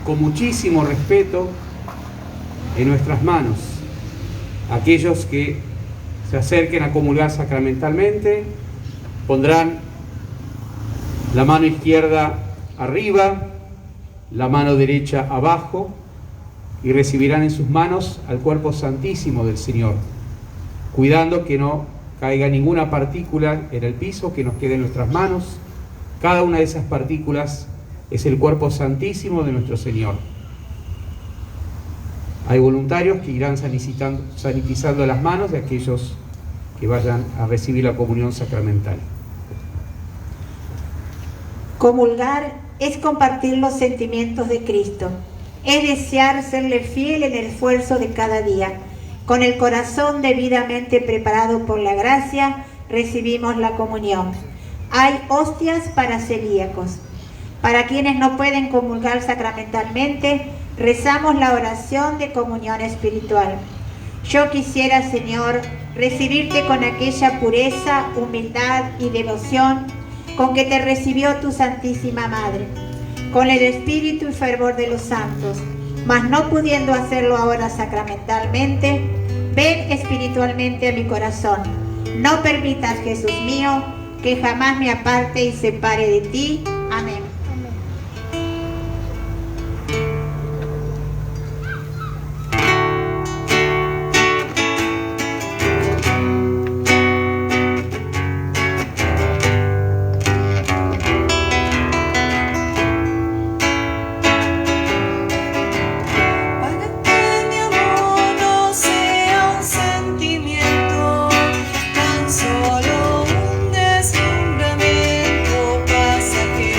con muchísimo respeto en nuestras manos. Aquellos que se acerquen a comulgar sacramentalmente pondrán la mano izquierda arriba, la mano derecha abajo, y recibirán en sus manos al cuerpo santísimo del Señor, cuidando que no caiga ninguna partícula en el piso, que nos quede en nuestras manos. Cada una de esas partículas es el cuerpo santísimo de nuestro Señor. Hay voluntarios que irán sanitizando las manos de aquellos que vayan a recibir la comunión sacramental. Comulgar es compartir los sentimientos de Cristo, es desear serle fiel en el esfuerzo de cada día. Con el corazón debidamente preparado por la gracia, recibimos la comunión. Hay hostias para celíacos. Para quienes no pueden comulgar sacramentalmente, rezamos la oración de comunión espiritual. Yo quisiera, Señor, recibirte con aquella pureza, humildad y devoción con que te recibió tu Santísima Madre, con el espíritu y fervor de los santos, mas no pudiendo hacerlo ahora sacramentalmente, ven espiritualmente a mi corazón. No permitas, Jesús mío, que jamás me aparte y separe de ti. Amén. Solo un deslumbramiento pasajero.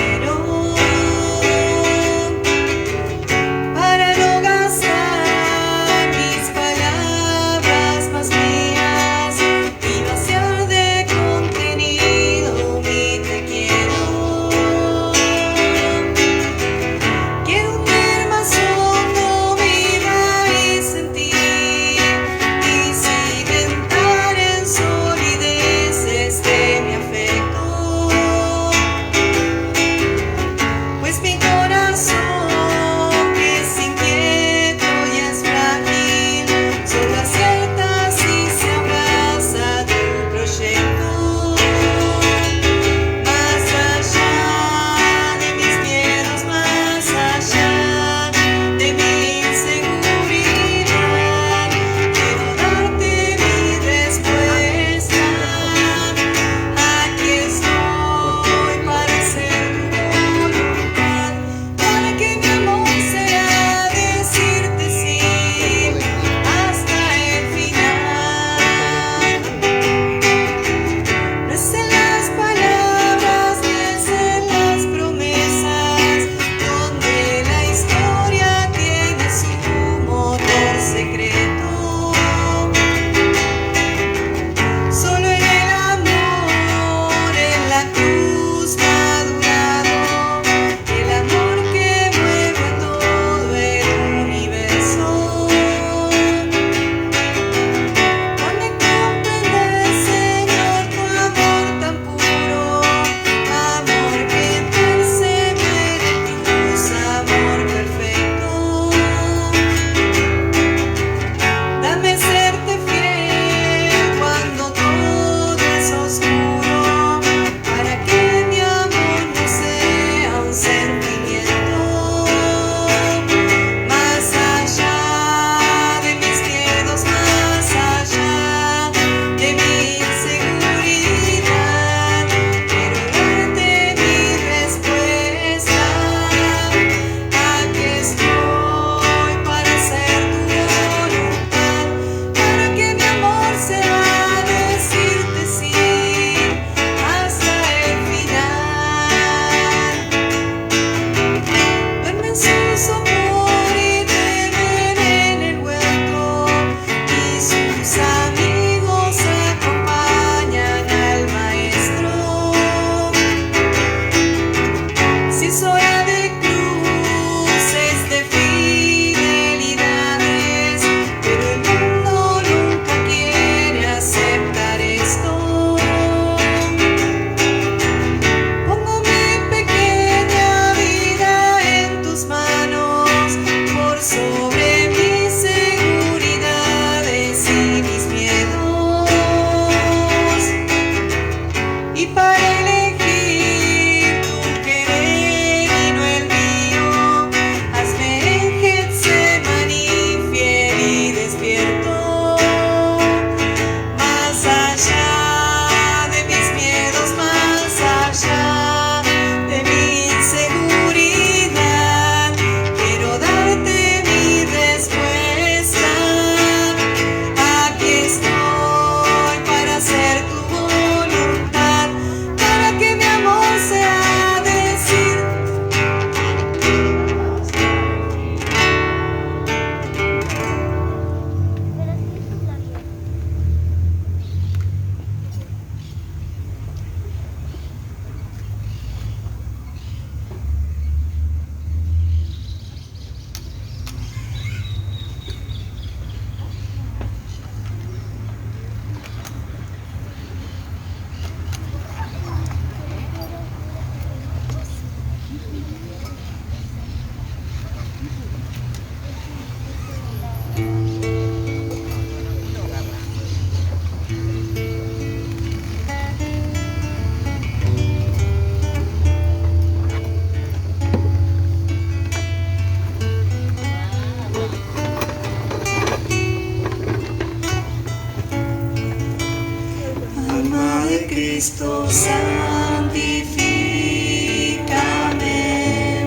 Cristo, santifícame.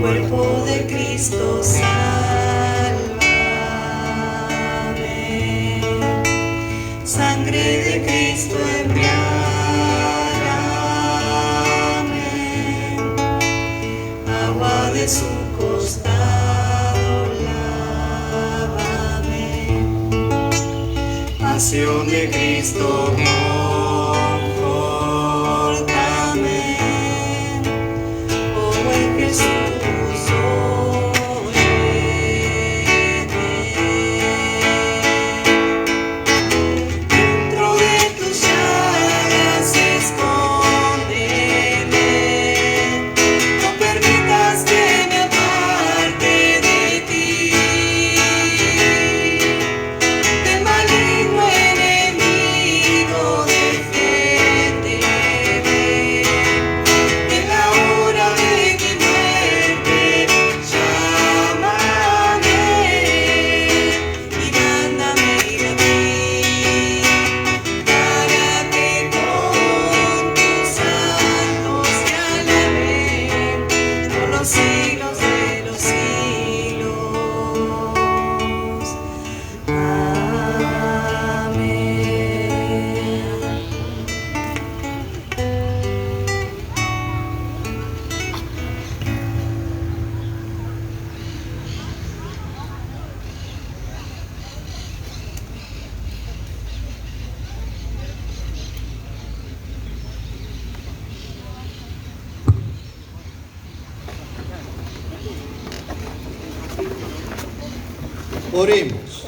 Cuerpo de Cristo, sálvame. Sangre de Cristo, embriágame. Agua de su costado, lávame. Pasión de Cristo, confórtame. Oh buen Jesús, óyeme. Dentro de tus llagas escóndeme. No permitas que me aparte de ti. Del maligno enemigo defiéndeme. En la hora de mi muerte llámame y mándame ir a mí, para que con tus santos te alaben por los siglos de los siglos. Amén. Oremos.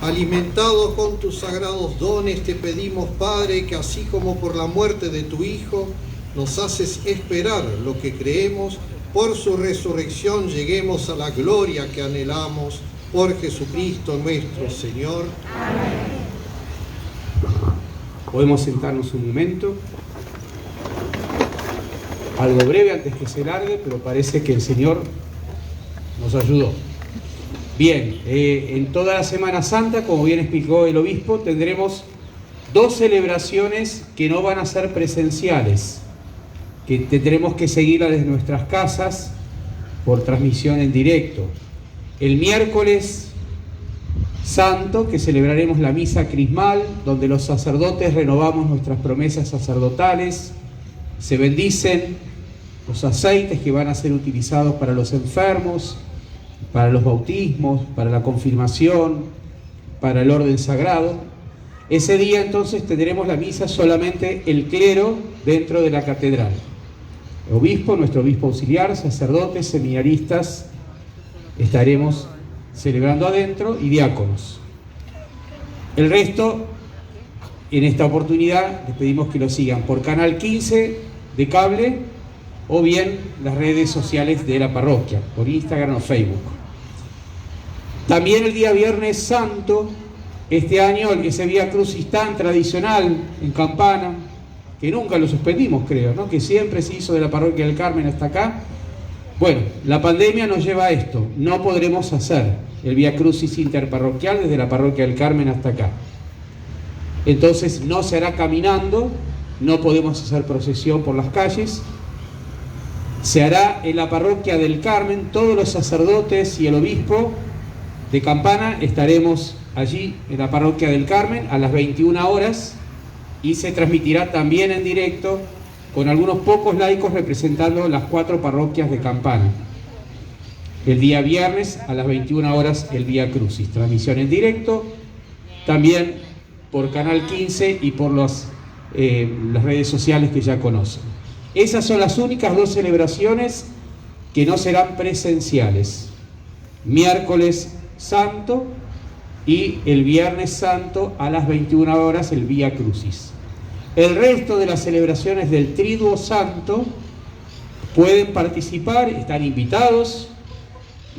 Alimentados con tus sagrados dones, te pedimos, Padre, que así como por la muerte de tu Hijo nos haces esperar lo que creemos, por su resurrección lleguemos a la gloria que anhelamos, por Jesucristo nuestro Señor. Podemos sentarnos un momento. Algo breve antes que se largue, pero parece que el Señor nos ayudó. Bien, en toda la Semana Santa, como bien explicó el obispo, tendremos dos celebraciones que no van a ser presenciales, que tendremos que seguirlas desde nuestras casas por transmisión en directo. El miércoles santo, que celebraremos la misa crismal, donde los sacerdotes renovamos nuestras promesas sacerdotales, se bendicen los aceites que van a ser utilizados para los enfermos, para los bautismos, para la confirmación, para el orden sagrado. Ese día entonces tendremos la misa solamente el clero dentro de la catedral. El obispo, nuestro obispo auxiliar, sacerdotes, seminaristas, estaremos celebrando adentro y diáconos. El resto, en esta oportunidad, les pedimos que lo sigan por Canal 15 de cable o bien las redes sociales de la parroquia, por Instagram o Facebook. También el día Viernes Santo, este año, ese Vía Crucis tan tradicional en Campana, que nunca lo suspendimos, creo, ¿no? Que siempre se hizo de la parroquia del Carmen hasta acá. Bueno, la pandemia nos lleva a esto, no podremos hacer el Vía Crucis interparroquial desde la parroquia del Carmen hasta acá. Entonces no se hará caminando, no podemos hacer procesión por las calles. Se hará en la parroquia del Carmen, todos los sacerdotes y el obispo de Campana estaremos allí en la parroquia del Carmen a las 21 horas y se transmitirá también en directo con algunos pocos laicos representando las 4 parroquias de Campana. El día viernes a las 21 horas el Vía Crucis, transmisión en directo, también por Canal 15 y por las redes sociales que ya conocen. Esas son las únicas 2 celebraciones que no serán presenciales. Miércoles Santo y el Viernes Santo a las 21 horas el Vía Crucis. El resto de las celebraciones del Triduo Santo pueden participar, están invitados.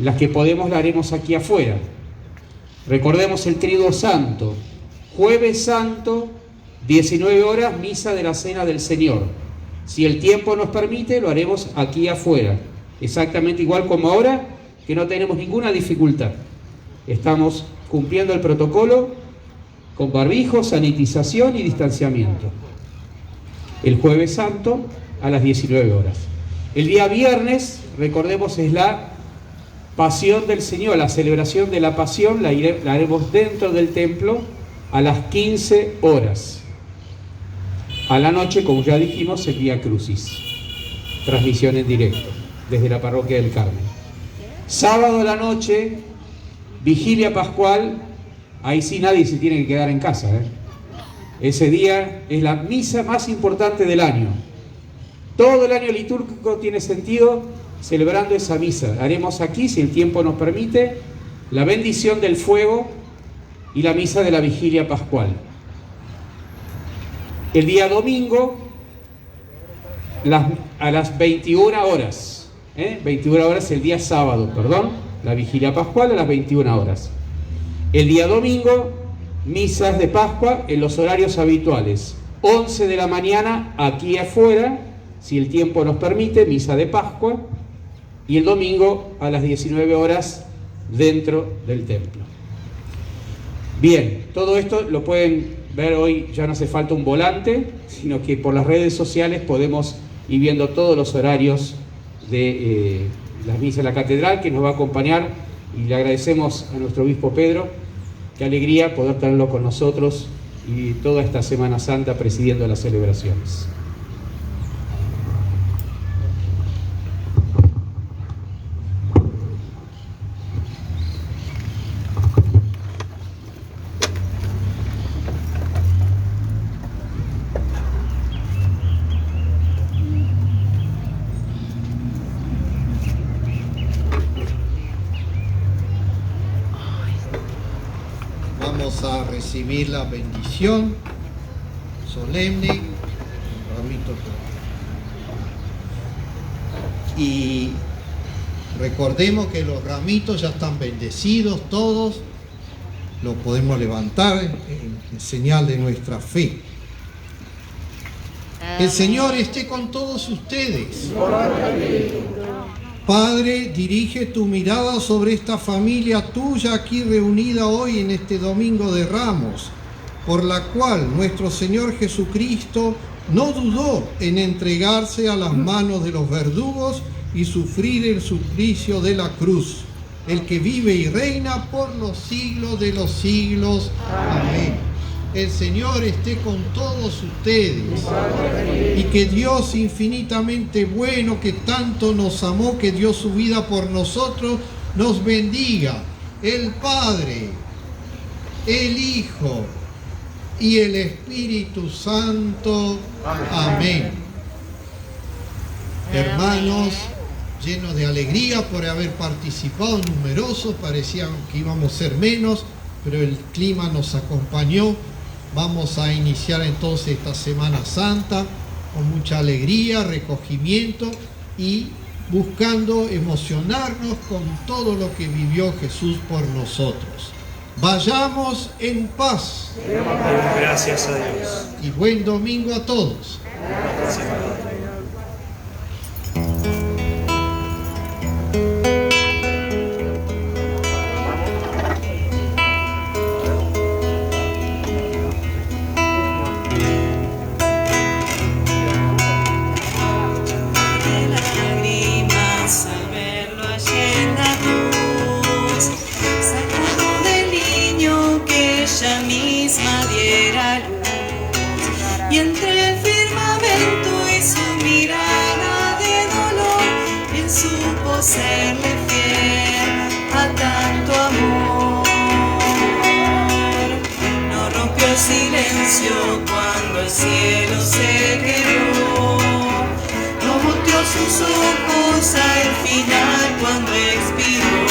Las que podemos la haremos aquí afuera. Recordemos el Triduo Santo. Jueves Santo, 19 horas, misa de la Cena del Señor. Si el tiempo nos permite, lo haremos aquí afuera. Exactamente igual como ahora, que no tenemos ninguna dificultad. Estamos cumpliendo el protocolo con barbijo, sanitización y distanciamiento. El Jueves Santo a las 19 horas. El día viernes, recordemos, es la Pasión del Señor, la celebración de la Pasión, la haremos dentro del templo a las 15 horas. A la noche, como ya dijimos, el Vía Crucis. Transmisión en directo desde la Parroquia del Carmen. Sábado a la noche, Vigilia Pascual. Ahí sí nadie se tiene que quedar en casa, ¿eh? Ese día es la misa más importante del año. Todo el año litúrgico tiene sentido celebrando esa misa. Haremos aquí, si el tiempo nos permite, la bendición del fuego y la misa de la Vigilia Pascual. El día domingo, a las 21 horas, 21 horas el día sábado, perdón, la Vigilia Pascual a las 21 horas. El día domingo, misas de Pascua en los horarios habituales. 11 de la mañana aquí afuera, si el tiempo nos permite, misa de Pascua. Y el domingo a las 19 horas dentro del templo. Bien, todo esto lo pueden ver hoy, ya no hace falta un volante, sino que por las redes sociales podemos ir viendo todos los horarios de las misas de la catedral, que nos va a acompañar, y le agradecemos a nuestro obispo Pedro. Qué alegría poder tenerlo con nosotros y toda esta Semana Santa presidiendo las celebraciones. Vamos a recibir la bendición solemne, ramito. Y recordemos que los ramitos ya están bendecidos todos, los podemos levantar en señal de nuestra fe. El Señor esté con todos ustedes. Padre, dirige tu mirada sobre esta familia tuya aquí reunida hoy en este Domingo de Ramos, por la cual nuestro Señor Jesucristo no dudó en entregarse a las manos de los verdugos y sufrir el suplicio de la cruz, el que vive y reina por los siglos de los siglos. Amén. El Señor esté con todos ustedes y que Dios infinitamente bueno, que tanto nos amó, que dio su vida por nosotros, nos bendiga, el Padre, el Hijo y el Espíritu Santo. Amén. Hermanos, llenos de alegría por haber participado, numerosos, parecía que íbamos a ser menos, pero el clima nos acompañó. Vamos a iniciar entonces esta Semana Santa con mucha alegría, recogimiento y buscando emocionarnos con todo lo que vivió Jesús por nosotros. Vayamos en paz. Gracias a Dios. Y buen domingo a todos. Y entre el firmamento y su mirada de dolor, él supo serle fiel a tanto amor. No rompió el silencio cuando el cielo se quebró, no volteó sus ojos al final cuando expiró.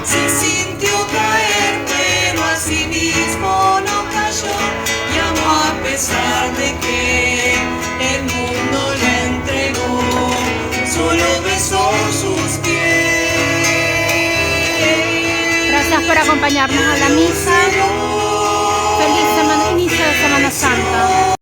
Se sintió caer, pero a sí mismo no cayó, y amó a pesar de que el mundo le entregó. Solo besó sus pies. Gracias por acompañarnos a la misa. Feliz inicio de Semana Santa.